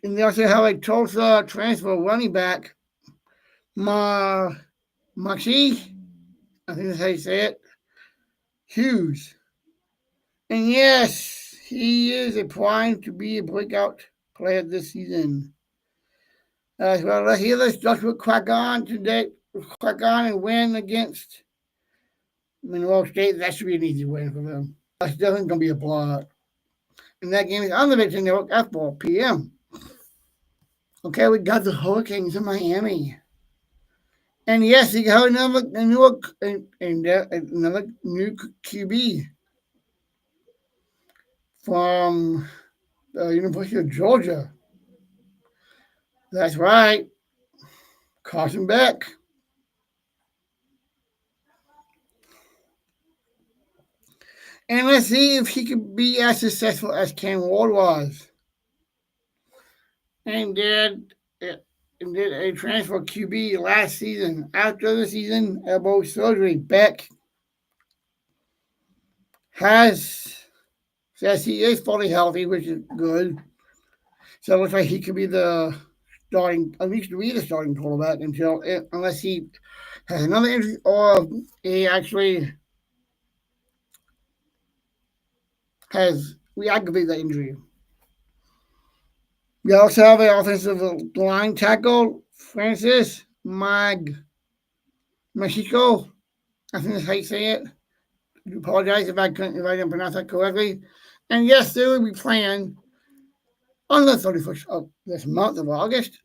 and they also have a Tulsa transfer running back, Maxi, I think that's how you say it, Hughes. And yes, he is a prime to be a breakout player this season. As well, let's Joshua crack on and win against Monroe State. That should be an easy win for them. That's definitely going to be a blowout. And that game is on the Big Ten Network at 4 p.m. Okay, we got the Hurricanes in Miami. And yes, you have another new QB from the University of Georgia. That's right, Carson Beck. And let's see if he could be as successful as Ken Ward was. And did a transfer QB last season. After the season, elbow surgery. Beck says he is fully healthy, which is good. So it looks like he could be the starting, at least to be the starting quarterback unless he has another injury or he actually has re-aggravated that injury. We also have an offensive line tackle, Francis Mexico. I think that's how you say it. I apologize if I didn't pronounce that correctly. And yes, they will be playing on the 31st of this month of August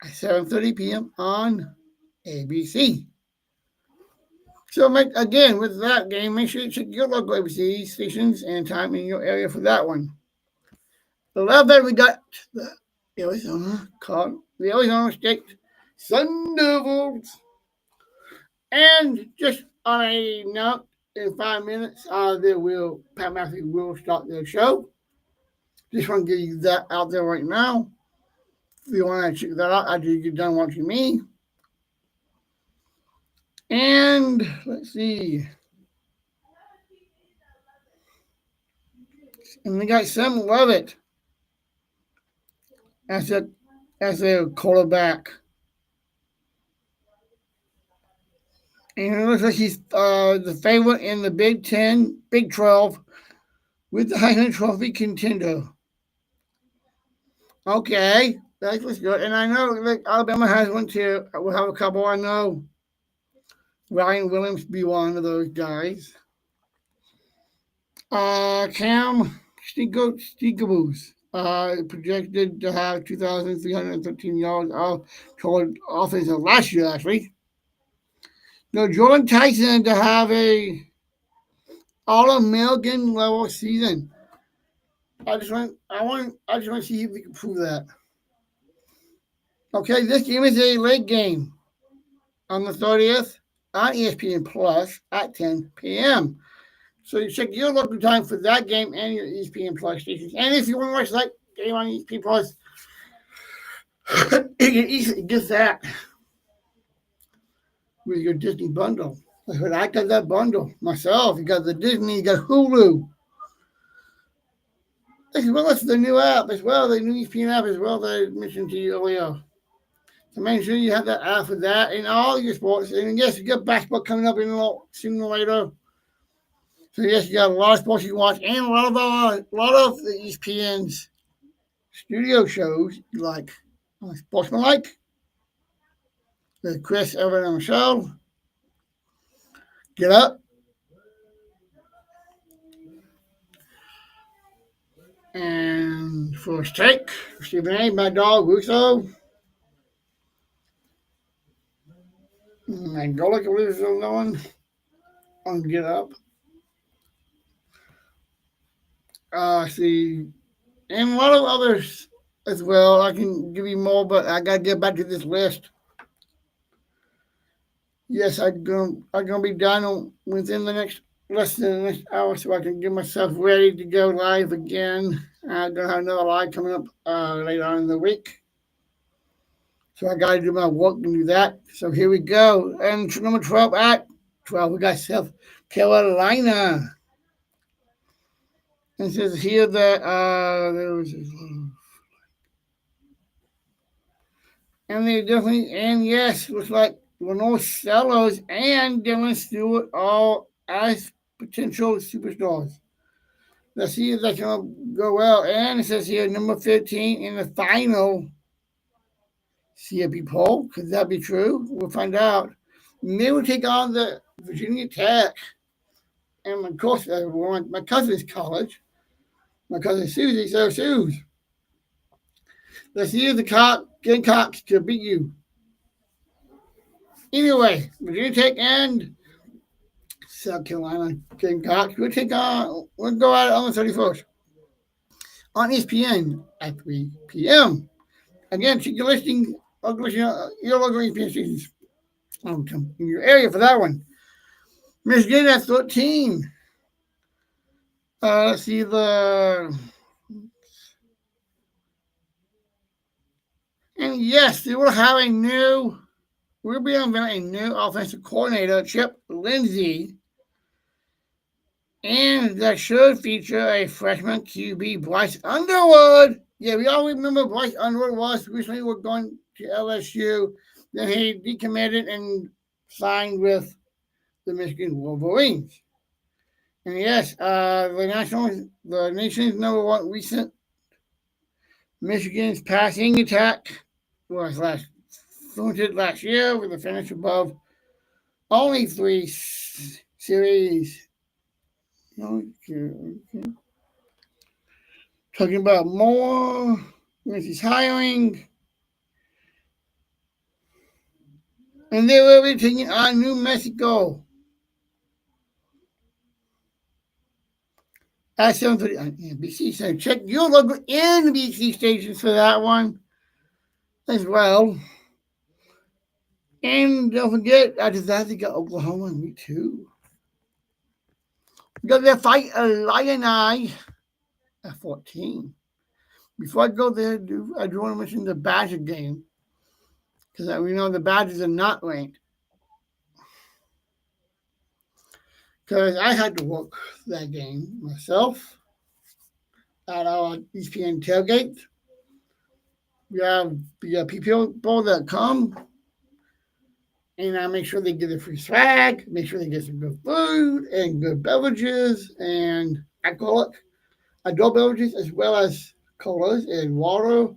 at 7:30 p.m. on ABC. So, again, with that game, make sure you check your local ABC stations and time in your area for that one. The last bet we got the Arizona State Sun Devils. And just on a note, in 5 minutes, Pat McAfee will start their show. Just want to get you that out there right now. If you want to check that out after you get done watching me. And let's see. And we got Sam Levitt as a quarterback. And it looks like he's the favorite in the Big 12 with the Heisman Trophy contender. Okay, that looks good. And I know Alabama has one too. We'll have a couple. I know Ryan Williams be one of those guys. Cam Stinkaboos projected to have 2,313 yards of total offense last year, actually. Now, Jordan Tyson to have a All-American level season. I just want to see if we can prove that. Okay, this game is a late game on the 30th on ESPN Plus at 10 p.m. So you check your local time for that game and your ESPN Plus stations. And if you want to watch that game on ESPN Plus, you can easily get that with your Disney bundle. I got that bundle myself. You got the Disney, you got Hulu. As well as the new app as well, the new ESPN app as well that I mentioned to you earlier. So make sure you have that app for that and all your sports. And yes, you got basketball coming up sooner or later. So yes, you got a lot of sports you can watch and a lot of the ESPN's studio shows like Sportsmanlike, the Chris, Evan, and Michelle. Get Up. And First Take, Stephen A, my dog, Russo. And Golic, I believe is still going on Get Up. See, and a lot of others as well. I can give you more, but I got to get back to this list. Yes, I'm gonna be done within the less than the next hour, so I can get myself ready to go live again. I'm gonna have another live coming up later on in the week, so I got to do my work and do that. So here we go. And number 12 at 12, we got South Carolina. And it says here that there was. And they definitely, and yes, looks like Lenore Sellos and Dylan Stewart all as potential superstars. Let's see if that's going to go well. And it says here, number 15 in the final CFP poll. Could that be true? We'll find out. They will take on the Virginia Tech. And of course, my cousin's college. My cousin Susie, so Suze. Let's see if the Gamecocks can beat you. Anyway, Virginia Tech and South Carolina Gamecocks. We'll go at it on the 31st on ESPN at 3 p.m. Again, check your listing, your local ESPN stations in your area for that one. Michigan at 13. Let's see and yes, they will have we'll be unveiling a new offensive coordinator, Chip Lindsey. And that should feature a freshman QB, Bryce Underwood. Yeah, we all remember Bryce Underwood was recently to LSU. Then he decommitted and signed with the Michigan Wolverines. And yes, the nation's number one recent Michigan's passing attack was fronted last year with a finish above only three series. Okay. Talking about more. He's hiring. And they will be taking on New Mexico at 7:30 on NBC. So check your local NBC stations for that one as well. And don't forget, after that, they got Oklahoma in week 2. We got their fight Illini at 14. Before I go there, I do want to mention the Badger game. Because we know the Badgers are not ranked. Because I had to work that game myself at our ESPN tailgate. We have people that come, and I make sure they get a free swag, make sure they get some good food and good beverages and alcoholic adult beverages, as well as colas and water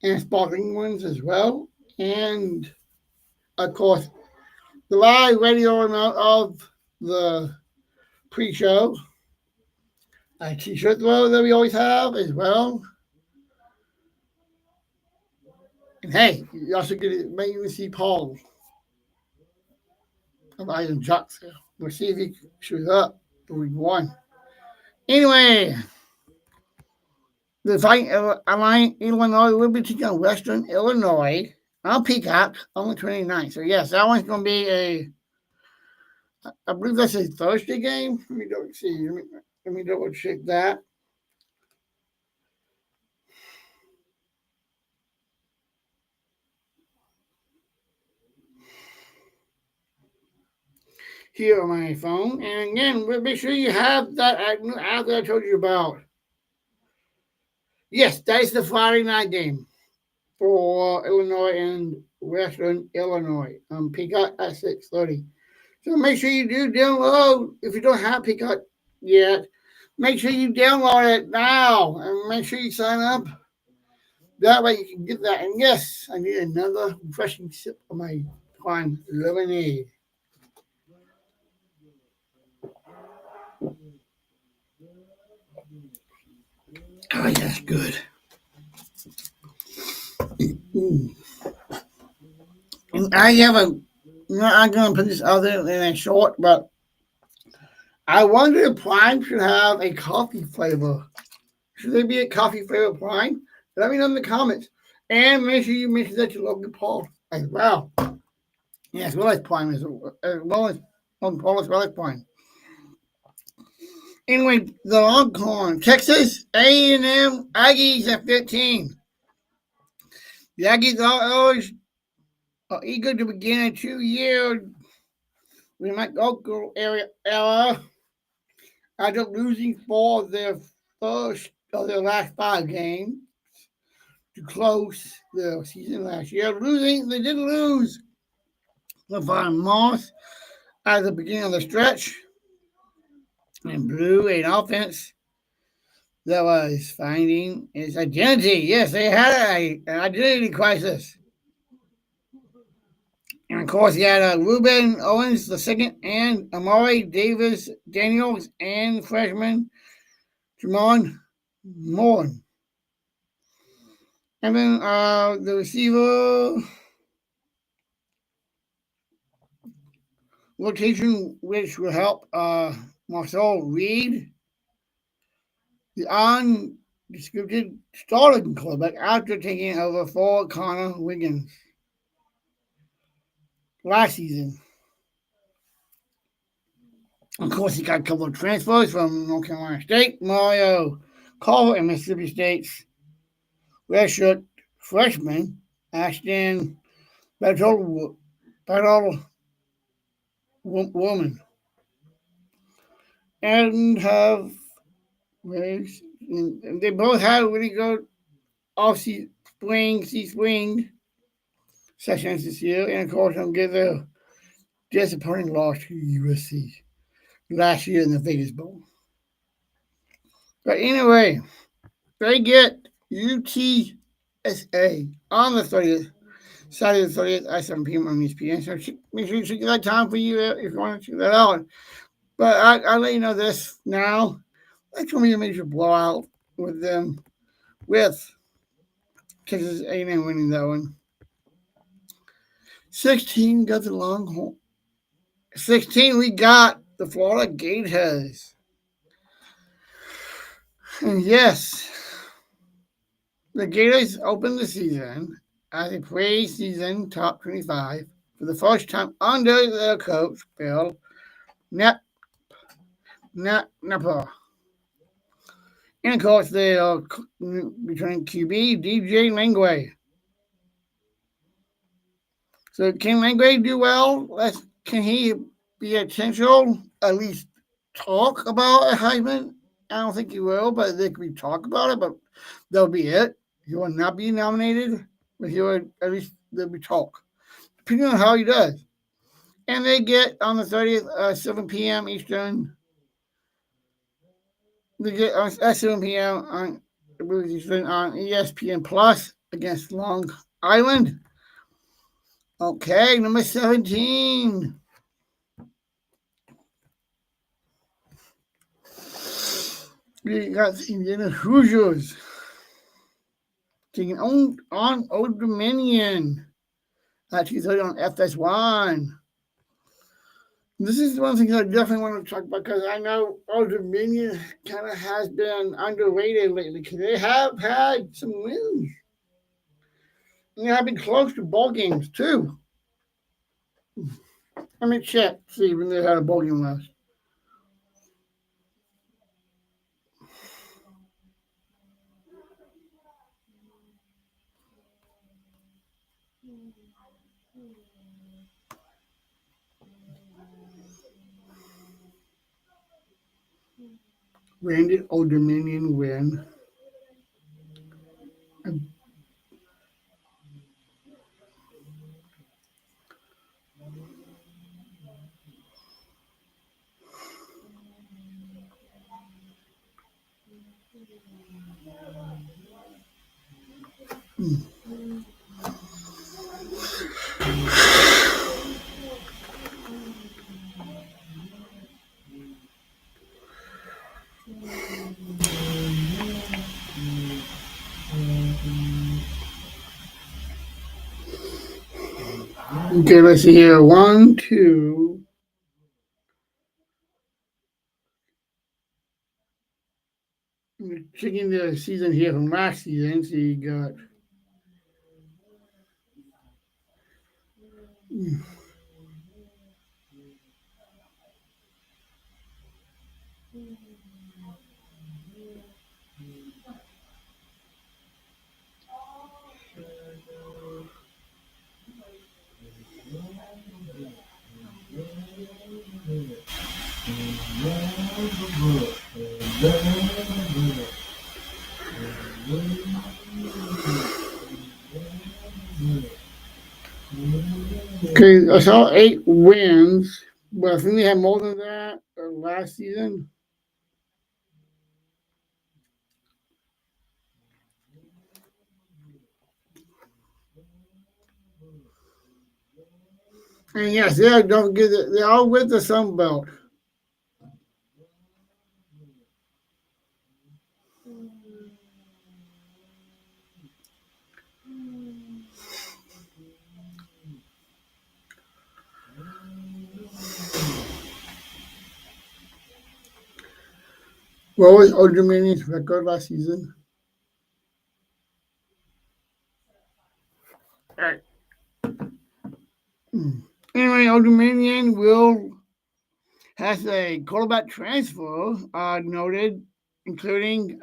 and sparkling ones as well. And of course, the live radio amount of the pre-show, a t-shirt throw that we always have as well. And hey, you also get it, may even see Paul of Iron Jocks. We'll see if he shows up for week 1. Anyway, the fight Illinois will be taking on Western Illinois on Peacock on the 29th. So yes, that one's going to be I believe that's a Thursday game. Let me double check that. Here on my phone. And again, make sure you have that app that I told you about. Yes, that is the Friday night game for Illinois and Western Illinois on Peacock at 6:30. So make sure you do download. If you don't have Peacock yet, make sure you download it now and make sure you sign up. That way you can get that. And yes, I need another refreshing sip of my fine lemonade. Oh, yes, good. And I have I'm going to put this out there in a short, but I wonder if Prime should have a coffee flavor. Should there be a coffee flavor Prime? Let me know in the comments. And make sure you mention that you love the Paul as well. Yeah, as well as Prime, as well as Paul as well as Prime. Anyway, the Longhorn, Texas A&M Aggies at 15. The Aggies are always eager to begin a 2-year local area era after losing for their last 5 games to close the season last year. They did lose LeVon Moss at the beginning of the stretch and blew an offense that was finding its identity. Yes, they had an identity crisis. And of course, you had Ruben Owens II and Amari Davis Daniels and freshman Jamon Moore. And then the receiver rotation, which will help Marcel Reed, the undisputed starting quarterback, after taking over for Connor Wiggins last season. Of course, he got a couple of transfers from North Carolina State, Mario Culver, and Mississippi State's redshirt freshman, Ashton Battle Woman. And they both had really good offseason spring sessions this year, and of course, I'm get the disappointing loss to USC last year in the Vegas Bowl. But anyway, they get UTSA on the 30th, Saturday the 30th at 7 p.m. on ESPN. So make sure you check that time for you if you want to check that out. But I'll let you know this now. That's going to be a major blowout with them, with Texas A&M winning that one. 16 got the Longhorn. 16 we got the Florida Gators. And yes, the Gators opened the season as a preseason top 25 for the first time under their coach, Bill Napper. And of course, they are between QB DJ Langley. So can Langley do well? Can he be essential? At least talk about a Heisman? I don't think he will, but they could be talk about it. But that'll be it. He will not be nominated, but he will at least there'll be talk, depending on how he does. And they get on the 30th, 7 p.m. Eastern. They get at 7 p.m. on ESPN Plus against Long Island. Okay, number 17. We got the Indiana Hoosiers taking on Old Dominion at 2:30 on FS1. This is one thing I definitely want to talk about because I know Old Dominion kind of has been underrated lately because they have had some wins. And they have been close to ball games too. Let me check, see when they had a ball game last. When did Old Dominion win? Okay, let's see here. 1, 2. I'm checking the season here from last season. So you got. Okay, I saw 8 wins, but I think they had more than that last season. And yes, don't forget that they're all with the Sun Belt. What was Old Dominion's record last season? All right. Anyway, Old Dominion has a quarterback transfer noted, including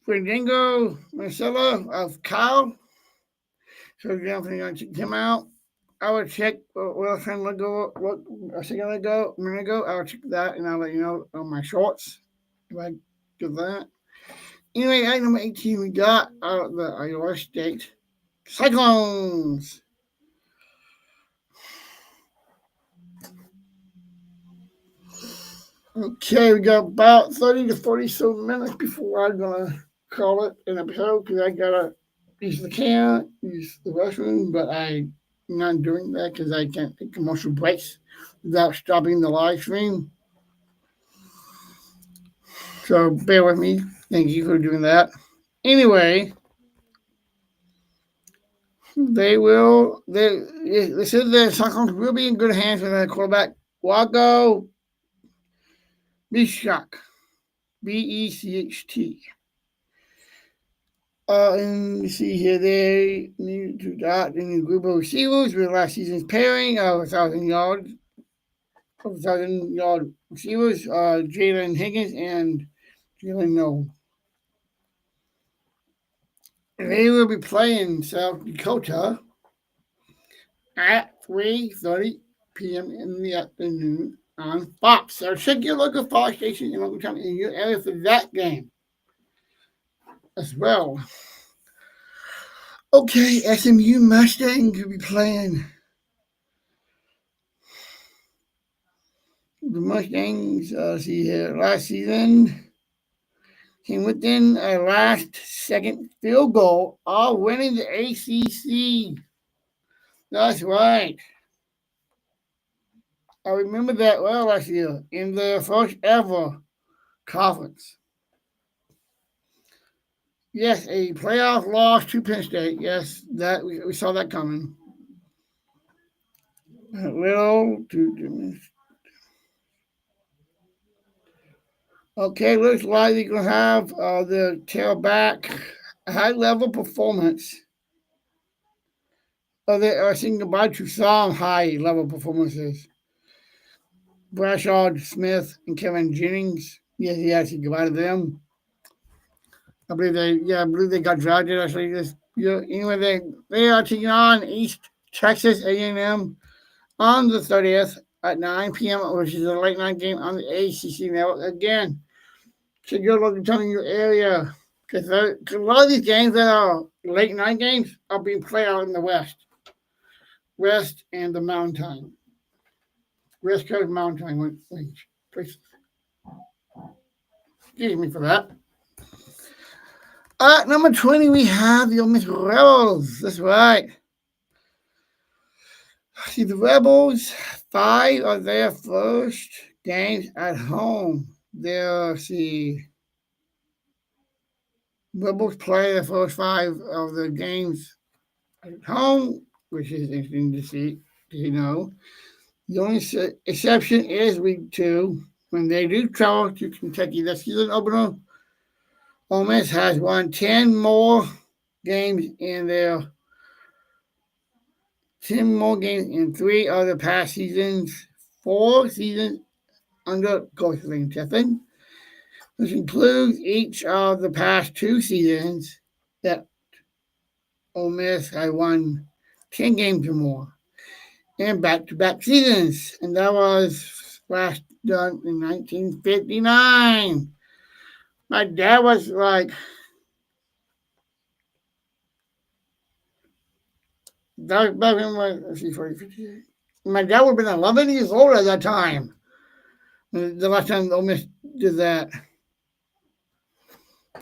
Fernando Marcelo of Cal. So definitely gonna check him out. I will check what I was trying to go a second ago, I will check that and I'll let you know on my shorts if I do that. Anyway, at number 18, we got the Iowa State Cyclones. Okay, we got about 30 to 40 so minutes before I'm going to call it an episode because I got to use the can, use the restroom, but I'm not doing that because I can't take commercial breaks without stopping the live stream. So bear with me. Thank you for doing that. Anyway, this is the Cyclones will be in good hands with their quarterback, Wago Bishak, Becht. And you see here they need to dot the new group of receivers with last season's pairing of 1,000 yard receivers, Jalen Higgins and Jalen Noel. They will be playing South Dakota at 3:30 p.m. in the afternoon on Fox. So check your local Fox station in local time in your area for that game as well. Okay, SMU Mustang could be playing. The Mustangs, see here, last season came within a last second field goal of winning the ACC. That's right. I remember that well last year in the first ever conference. Yes, a playoff loss to Penn State. Yes, that we saw that coming. Okay, looks like they're going to have the tailback high level performance. They are saying goodbye to some high level performances. Brashard Smith and Kevin Jennings. Yes, he actually goodbye to them. I believe they got drafted actually this year. Anyway, they are taking on East Texas A&M on the 30th at 9 p.m., which is a late night game on the ACC network. Again, should go look at your area because a lot of these games that are late night games are being played out in the West and the Mountain Time. West Coast Mountain Time League. Excuse me for that. At number 20, we have the Ole Miss Rebels. That's right. See, the Rebels, 5 of their first games at home. Rebels play the first 5 of the games at home, which is interesting to see, The only exception is week 2, when they do travel to Kentucky. That's season opener. Ole Miss has won 10 more games in 3 of the past seasons, 4 seasons under Coach Lane Kiffin, which includes each of the past 2 seasons that Ole Miss had won 10 games or more in back-to-back seasons, and that was last done in 1959. My dad was like, that was back in let's see, 40, 50. My dad would have been 11 years old at that time. The last time Ole Miss did that.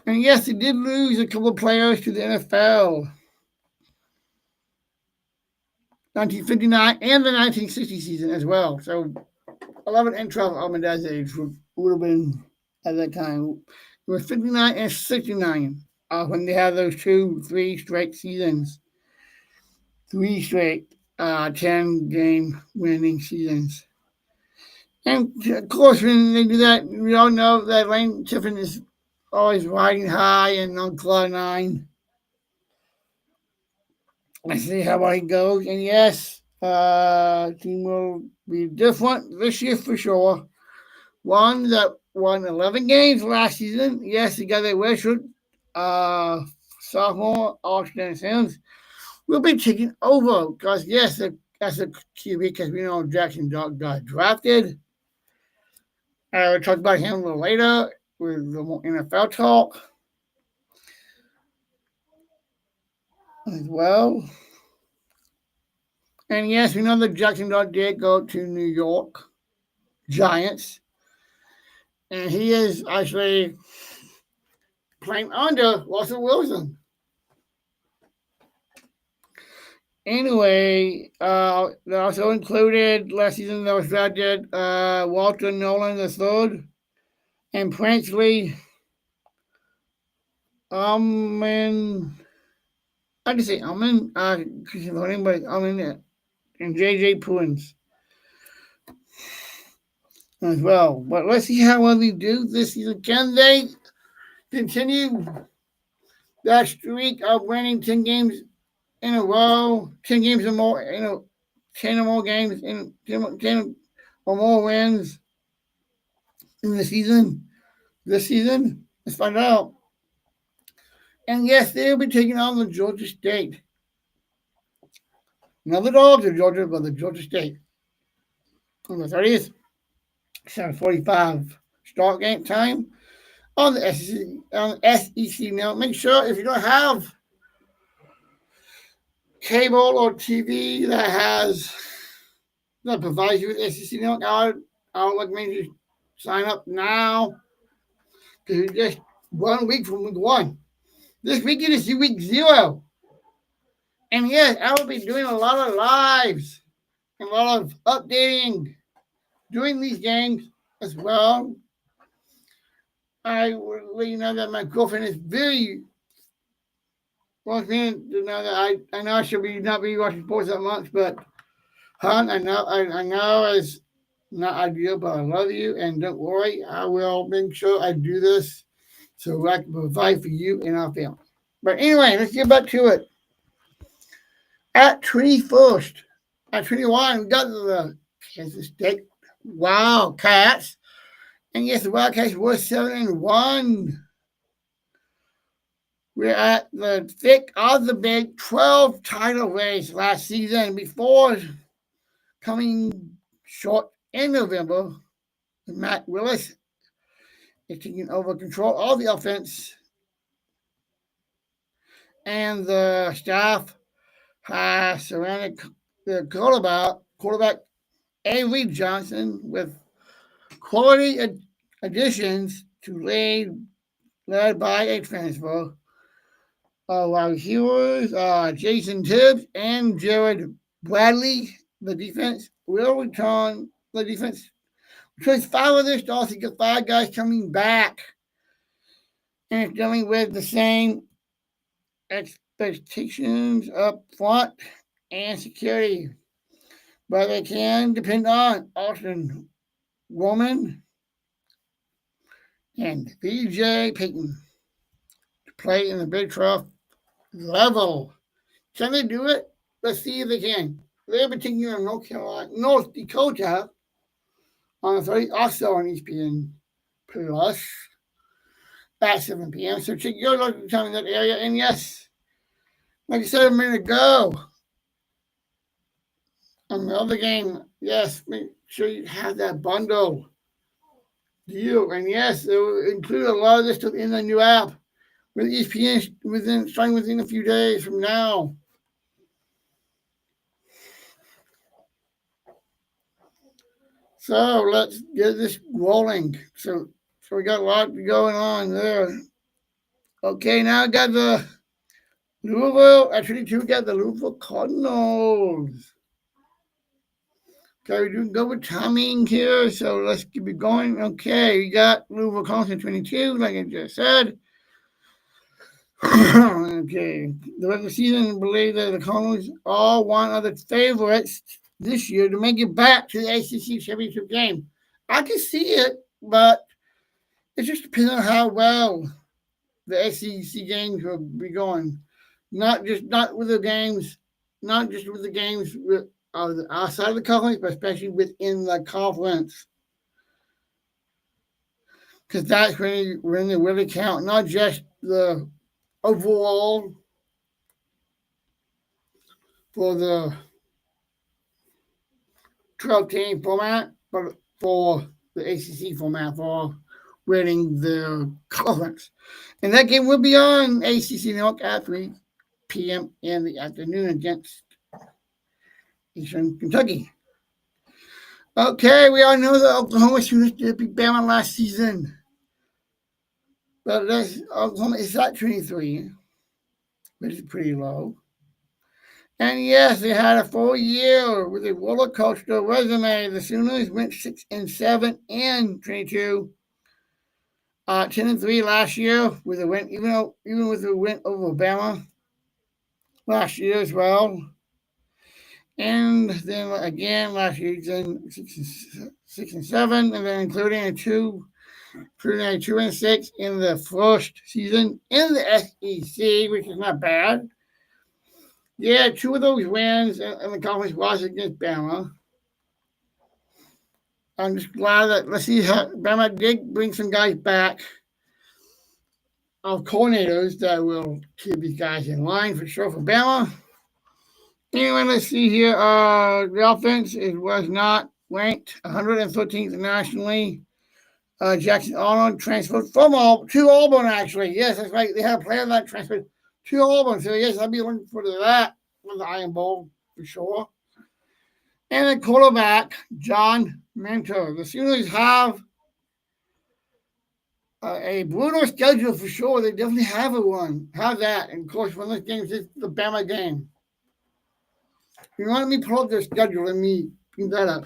And yes, they did lose a couple of players to the NFL. 1959 and the 1960 season as well. So 11 and 12 on my dad's age would have been at that time. It was 59 and 69 when they had those 3 straight seasons. 3 straight 10-game winning seasons. And of course, when they do that, we all know that Lane Kiffin is always riding high and on cloud 9. Let's see how he goes. And yes, team will be different this year for sure. One that won 11 games last season. Yes, he got a redshirt sophomore, Austin Sims, will be taking over because, yes, that's a QB because we know Jackson Dog got drafted. We'll talk about him a little later with the more NFL talk. as well. And yes, we know that Jackson Dart did go to New York Giants. And he is actually playing under Russell Wilson. Anyway, they also included last season that was drafted Walter Nolan III and Princely Alman. I just say Alman, but Alman and JJ Puins as well. But let's see how well they do this season. Can they continue that streak of winning 10 games in a row, 10 games or more, 10 or more games, in 10 or more wins in the season, this season? Let's find out. And yes, they'll be taking on the Georgia State. Not the Dogs of Georgia, but the Georgia State. On the 30th, 7:45 start game time on the SEC now. Make sure if you don't have cable or TV that provides you with SEC Network, I would recommend you sign up now because you're just 1 week from week 1. This weekend is week 0. And yes, I will be doing a lot of lives and a lot of updating during these games as well. I will let you know that my girlfriend is very wants me to know that I know I should not be watching sports that much, but hon, I know it's not ideal, but I love you and don't worry, I will make sure I do this so I can provide for you and our family. But anyway, let's get back to it. At 21st, at 21, we got the Kansas State Wildcats. And yes, the Wildcats were 7-1. We're at the thick of the Big 12 title race last season before coming short in November. Matt Willis is taking over control of the offense. And the staff has surrounded the quarterback Avery Johnson with quality additions to led by a transfer. Wide receivers, Jason Tibbs and Jared Bradley. The defense will return. The defense returns 5 of their starters. You got 5 guys coming back. And it's dealing with the same expectations up front and security. But they can depend on Austin Roman and BJ Payton to play in the Big 12 level. Can they do it? Let's see if they can. They'll be taking on North Dakota on the 30th, also on ESPN Plus at 7 p.m. So check your local time in that area. And yes, like I said a minute ago, on the other game, yes, make sure you have that bundle deal. And yes, it will include a lot of this stuff in the new app with ESPN starting within a few days from now. So let's get this rolling. So we got a lot going on there. Okay, now I got the Louisville. At 22, we got the Louisville Cardinals. Okay, we're doing good with timing here, so let's keep it going. Okay, we got Louisville Cardinals at 22, like I just said. Okay, the regular season, I believe that the Cardinals are one of the favorites this year to make it back to the ACC championship game. I can see it, but it just depends on how well the ACC games will be going. Not just with the games with outside of the conference, but especially within the conference, because that's when they really count. Not just the overall for the 12-team format, but for the ACC format for winning the conference. And that game will be on ACC Network at 3 p.m. in the afternoon against Eastern Kentucky. Okay, we all know that Oklahoma Sooners did beat Bama last season. But Oklahoma is at 23, which is pretty low. And yes, they had a full year with a roller coaster resume. The Sooners went 6-7 in 22. 10-3 last year with a win, even with a win over Bama last year as well. And then again last year, then 6-7, and then including a 2-6 in the first season in the SEC, which is not bad. Yeah, 2 of those wins in the conference was against Bama. I'm just glad that let's see how Bama did bring some guys back of coordinators that will keep these guys in line for sure for Bama. Anyway, let's see here. The offense was not ranked 113th nationally. Jackson Arnold transferred to Auburn, actually. Yes, that's right. They had a player that transferred to Auburn. So, yes, I'll be looking forward to that with the Iron Bowl for sure. And the quarterback, John Mentor. The Sooners have a brutal schedule for sure. They definitely have one. Have that. And, of course, one of those games is the Bama game. You want me to pull up their schedule? Let me bring that up.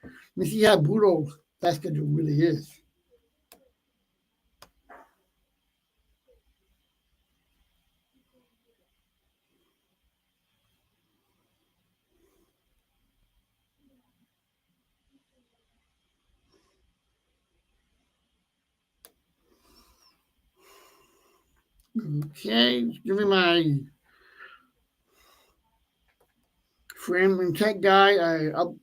Let me see how brutal that schedule really is. Okay, give me my frame and tech guy. I'll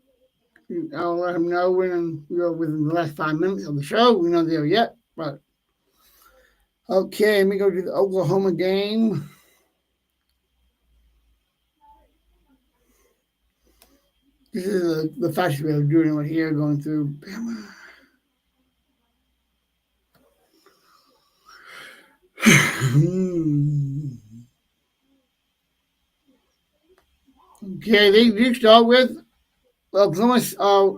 let him know when we're within the last 5 minutes of the show. We're not there yet, but okay. Let me go to the Oklahoma game. This is the fastest way of doing it right here, going through Bama. Okay, they do start with Oklahoma.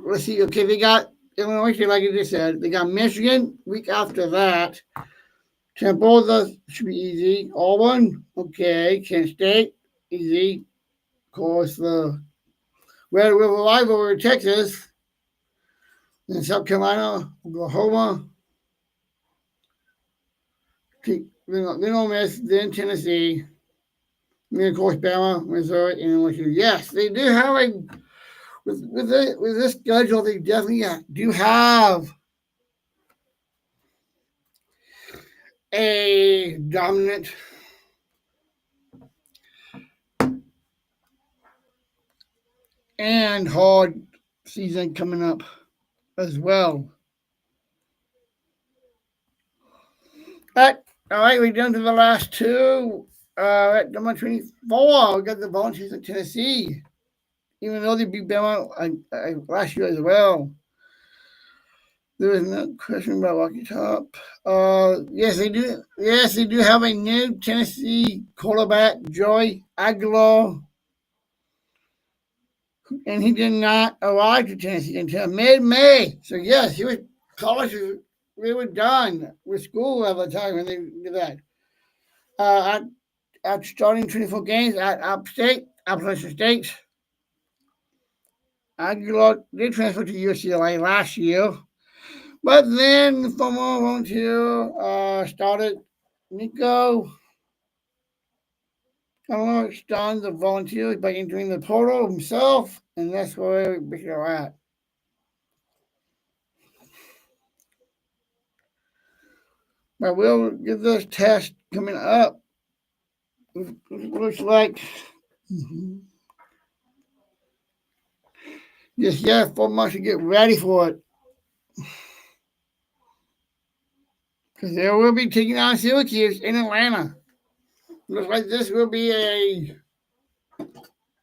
Let's see. Okay, they got Illinois State, like you just said. They got Michigan week after that. Temple, that should be easy. Auburn, okay. Kent State, easy. Of course, the Red River rivalry, Texas. Then South Carolina, Oklahoma. Then Ole Miss, then Tennessee. Then, of course, Bama, Missouri, and LSU. Yes, they do have a with this schedule. They definitely do have a dominant and hard season coming up as well. But all right, we're down to the last two. At number 24, we got the Volunteers of Tennessee. Even though they beat Bama last year as well. There is no question about Rocky Top. Yes, they do. Yes, they do have a new Tennessee quarterback, Joey Aguilar, and he did not arrive to Tennessee until mid-May. So yes, he was college. We were done with school at the time when they did that. After starting 24 games at Appalachian State, Aguilar did transfer to UCLA last year. But then the former volunteer started Nico. Stunned the volunteers by entering the portal himself, and that's where we're at. But we'll get this test coming up. It looks like just 4 months to get ready for it. Because they will be taking on Syracuse in Atlanta. Looks like this will be a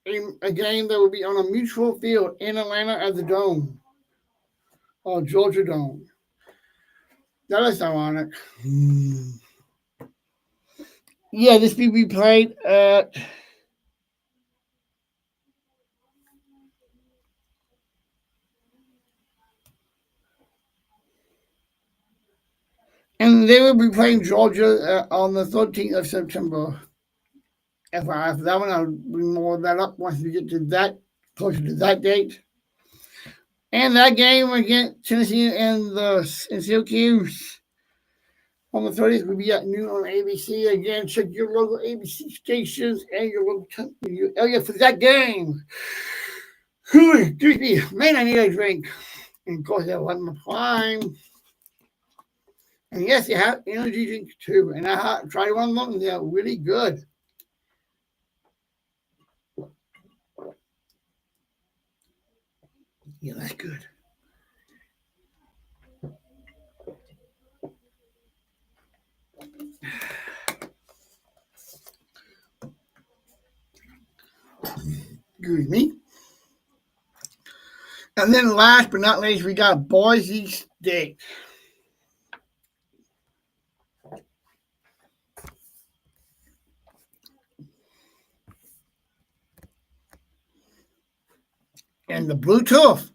game that will be on a mutual field in Atlanta at the Dome. Or Georgia Dome. That is ironic. Yeah, this will be played at and they will be playing Georgia on the 13th of September. FYI, for that one, I'll bring more of that up once we get to that, closer to that date. And that game against Tennessee and Syracuse on the 30th will be at noon on ABC. Again, check your local ABC stations and your local area for that game. Excuse me, man, I need a drink. And of course, they have one Prime. And yes, they have energy drinks too. And I tried one of them, and they're really good. Yeah, that's good. Excuse me. And then last but not least, we got Boise State. And the Blue Turf.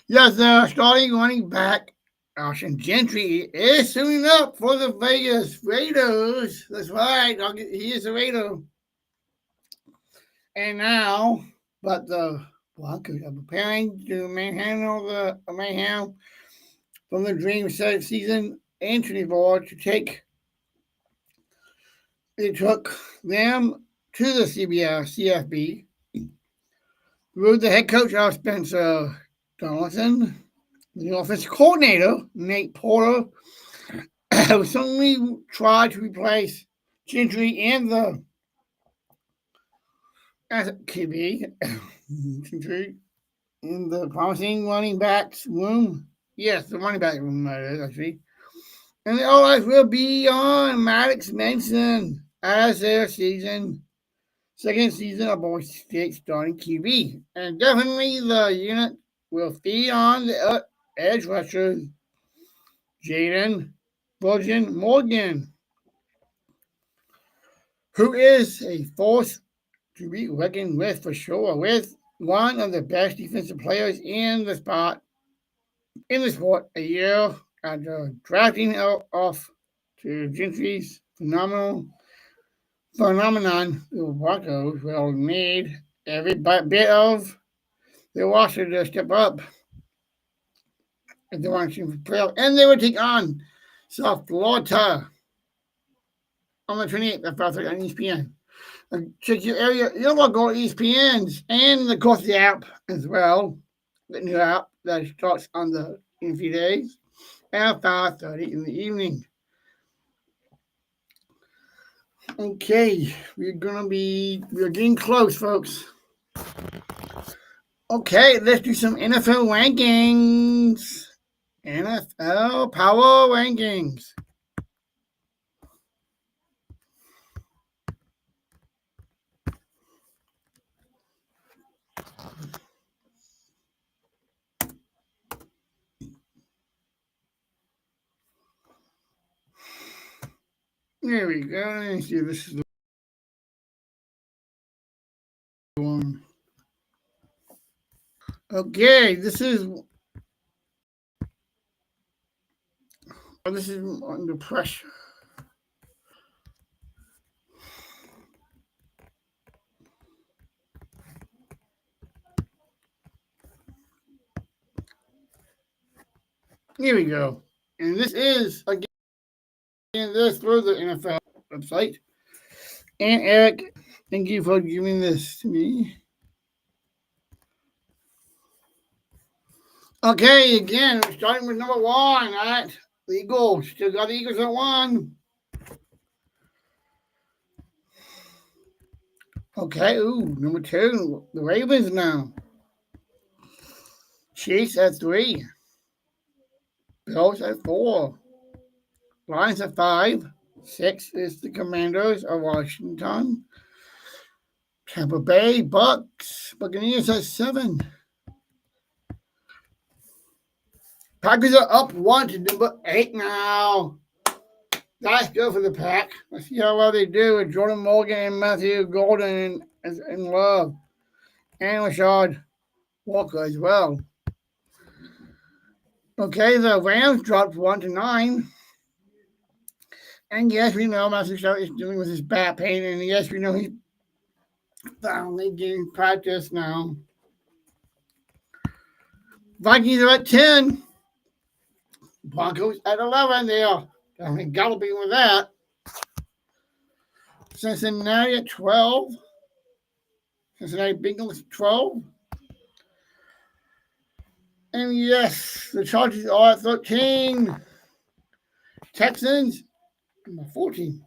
Yes, the starting running back, Alshon Gentry, is suiting up for the Vegas Raiders. That's right. He is a Raider. And now, but the Broncos are preparing to manhandle the mayhem from the Dream season entry board to take. It took them to the CFB with the head coach of Spencer Donaldson, the offensive coordinator Nate Porter, who suddenly tried to replace Gentry in the as QB. Gentry in the promising running backs room. Yes, the running back room, that is, actually. And the all eyes will be on Maddox Manson as their second season of Boise State starting QB. And definitely the unit will feed on the edge rushers, Jaden Virgin Morgan, who is a force to be reckoned with for sure, with one of the best defensive players in the sport a year after drafting off to Gentry's phenomenon. The Broncos will need every bit of the roster to step up if they want to playoff, and they will take on South Florida on the 28th of February on ESPN. Check your area, your local ESPNs, and of course the app as well. The new app that starts in a few days at 5:30 in the evening. Okay, we're getting close, folks. Okay, let's do some NFL rankings. NFL power rankings. There we go. Let me see. This is the one. Okay, this is under pressure. Here we go. And this is again this through the NFL website. And Eric, thank you for giving this to me. Okay, again, we're starting with number 1. All right, the Eagles. Still got the Eagles at 1. Okay, number 2, the Ravens now. Chiefs at 3. Bills at 4. Lions at 5. 6 is the Commanders of Washington. Tampa Bay Buccaneers at 7. Packers are up 1 to number 8 now. That's good for the Pack. Let's see how well they do with Jordan Morgan and Matthew Golden and Love. And Rashad Walker as well. Okay, the Rams dropped 1-9. And yes, we know Matthew Stafford is dealing with his back pain. And yes, we know he's finally getting practice now. Vikings are at 10. Broncos at 11. They are galloping with that. Cincinnati at 12. Cincinnati Bengals 12. And yes, the Chargers are at 13. Texans, 14.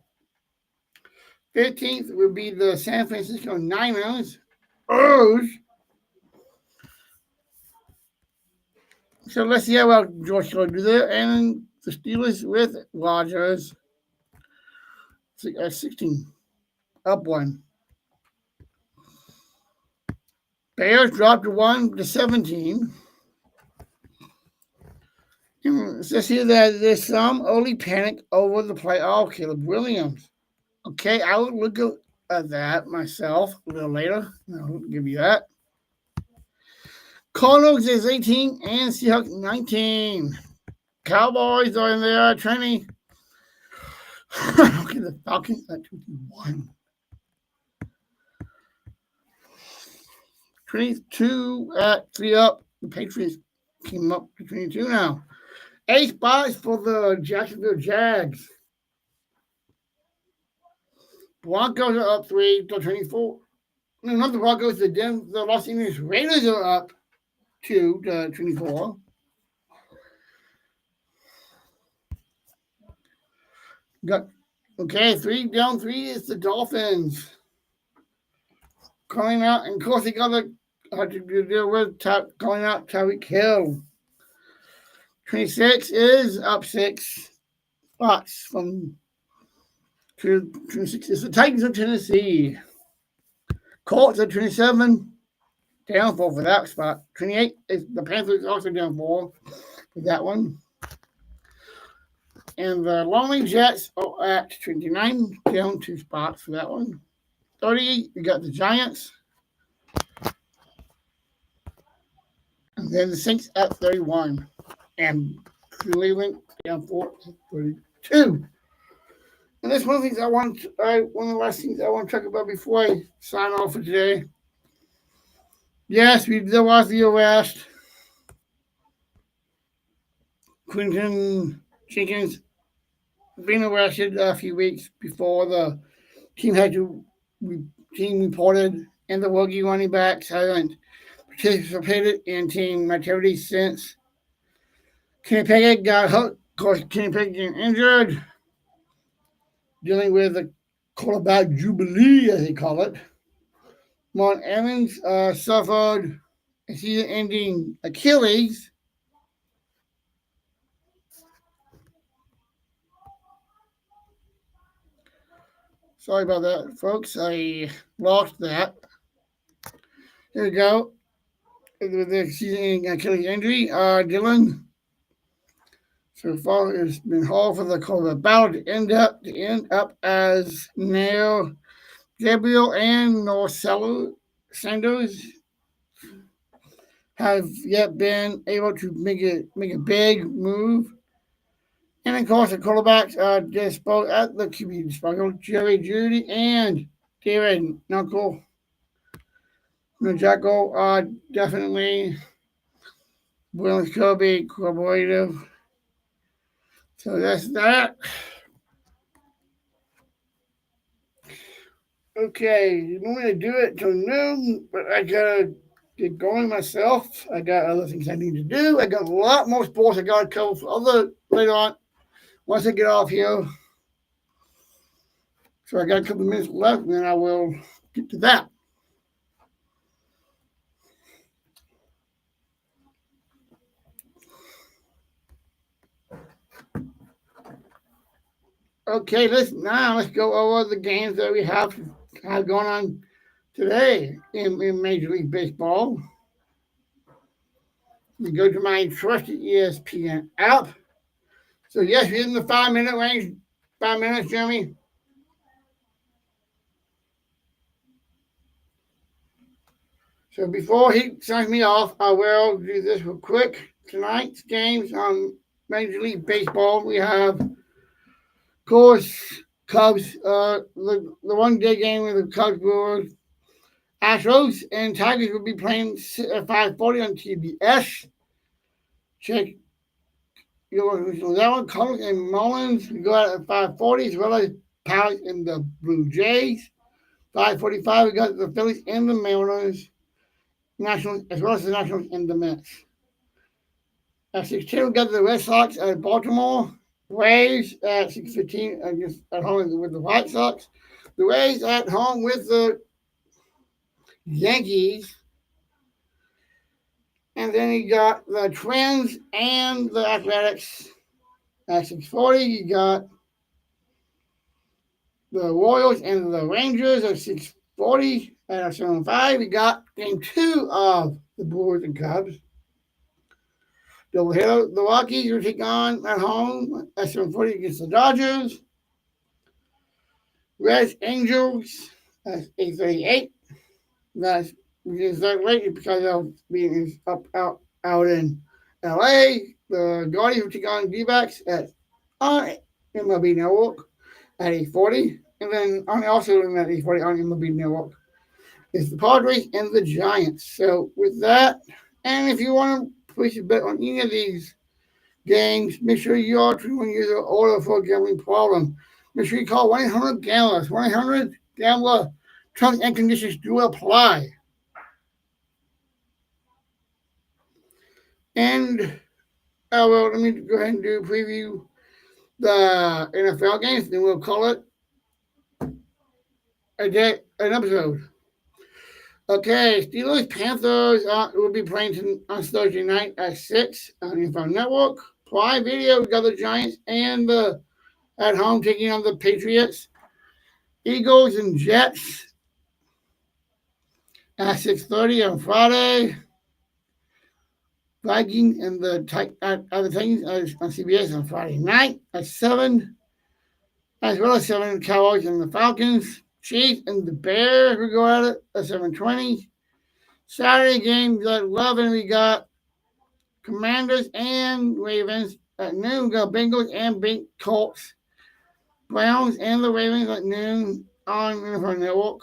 15th would be the San Francisco Niners. So let's see how well George will do there. And the Steelers with Rodgers at 16. Up 1. Bears dropped 1-17. It says here that there's some early panic over the playoff. Caleb Williams. Okay, I will look at that myself a little later. I'll give you that. Cardinals is 18 and Seahawks 19. Cowboys are in there training. Okay, the Falcons at 21. 22 at 3 up. The Patriots came up to 22 now. 8 spots for the Jacksonville Jags. Broncos are up 3 to 24. No, not the Broncos. The Los Angeles Raiders are up 2 to 24. Okay, 3 down 3 is the Dolphins. Calling out, and of course they got to deal with calling out Tyreek Hill. 26 is up 6 spots from 26. It's the Titans of Tennessee. Colts at 27, down 4 for that spot. 28 is the Panthers also down 4 for that one. And the Lonely Jets are at 29, down 2 spots for that one. 30, we got the Giants. And then the Saints at 31. And Cleveland down 4 at 32. And that's one of the things one of the last things I want to talk about before I sign off for today. Yes, there was the arrest. Quentin Jenkins being arrested a few weeks before the team reported, and the rookie running backs haven't participated in team activities since. Kenny Pickett got hurt. Of course, Kenny Pickett getting injured, dealing with the quarterback jubilee, as they call it. Mark Evans suffered a season-ending Achilles. Sorry about that, folks. I lost that. Here we go. With the season-ending Achilles injury, Dylan. So far, it's been hard for the quarterback battle to end up as Nail Gabriel and Norcello Sanders have yet been able to make a big move. And of course, the quarterbacks are disposed at the QB disposal. Jerry Judy and David Knuckle Najako are definitely willing to be cooperative. So that's that. Okay, you want me to do it till noon, but I gotta get going myself. I got other things I need to do. I got a lot more sports I gotta cover for later on. Once I get off here. So I got a couple of minutes left, and then I will get to that. Okay, let's go over the games that we have going on today in Major League Baseball. We go to my trusted ESPN app. So yes, we're in the 5-minute range 5 minutes, Jeremy? So before he signs me off, I will do this real quick. Tonight's games on Major League Baseball, we have, of course, Cubs, the 1 day game with the Cubs Brewers, Astros, and Tigers will be playing at 5:40 on TBS. Check that one. Cubs and Mullins go out at 5:40, as well as Pirates and the Blue Jays. 5:45, we got the Phillies and the Mariners, Nationals, as well as the Nationals and the Mets. At 6:10, we got the Red Sox at Baltimore. Rays at 6:15 against at home with the White Sox. The Rays at home with the Yankees. And then you got the Twins and the Athletics at 6:40. You got the Royals and the Rangers at 6:40. At 7:05, we got game 2 of the Brewers and Cubs. The Rockies will take on at home at 7:40 against the Dodgers. Reds Angels at 8:38. That's because that late because of being out in LA. The Guardians will take on D-backs at MLB Network at 8:40. And then also at 8:40 on MLB Network is the Padres and the Giants. So with that, and if you want to place a bet on any of these games, make sure you are 21 years or older for a gambling problem. Make sure you call 1-800-GAMBLER. 1-800-GAMBLER. Terms and conditions do apply. And well, let me go ahead and do a preview the NFL games, then we'll call it an episode. Okay, Steelers Panthers will be playing on Thursday night at 6 on the NFL Network. Prime Video, we got the Giants and the at home taking on the Patriots. Eagles and Jets at 6:30 on Friday. Vikings and the Titans on CBS on Friday night at 7. As well as 7 Cowboys and the Falcons. Chiefs and the Bears will go at it at 7:20. Saturday games at 11, we got Commanders and Ravens. At noon, we got Bengals and Colts. Browns and the Ravens at noon on NFL Network.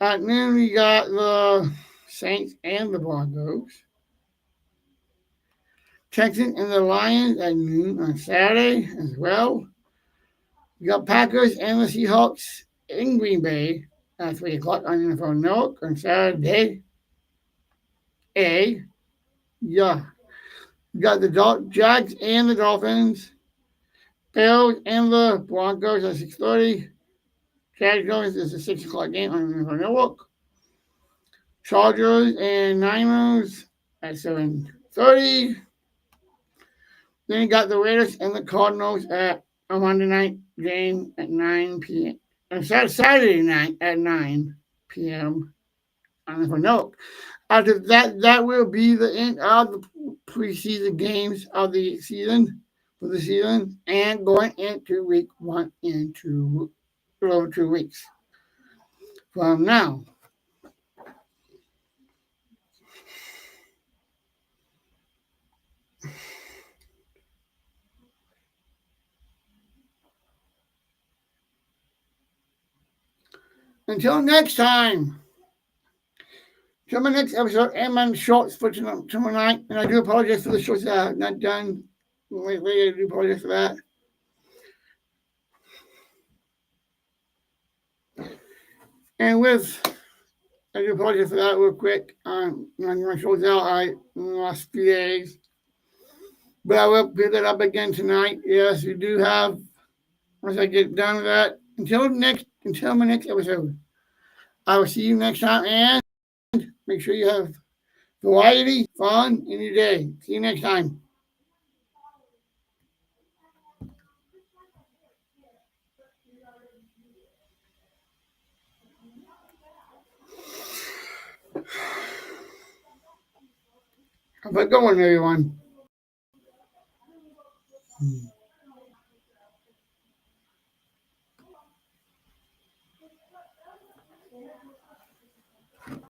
At noon, we got the Saints and the Broncos. Texans and the Lions at noon on Saturday as well. We got Packers and the Seahawks in Green Bay at 3 o'clock on NFL Network on Saturday. Yeah. We got the Jags and the Dolphins. Bills and the Broncos at 6:30. Jags is a 6 o'clock game on NFL Network. Chargers and Niners at 7:30. Then you got the Raiders and the Cardinals at a Monday night game at 9 p.m. And Saturday night at 9 p.m. on NFL Network. After that will be the end of the preseason games of the season for the season, and going into week 1 in 2 weeks from now. Until next time. Till my next episode, and my shorts for tonight. And I do apologize for the shorts that I have not done lately. I do apologize for that. And I do apologize for that real quick. My shorts out in the last few days. But I will pick that up again tonight. Yes, we do have, once I get done with that, until my next episode. I will see you next time, and make sure you have variety, fun in your day. See you next time. Have a good one, everyone.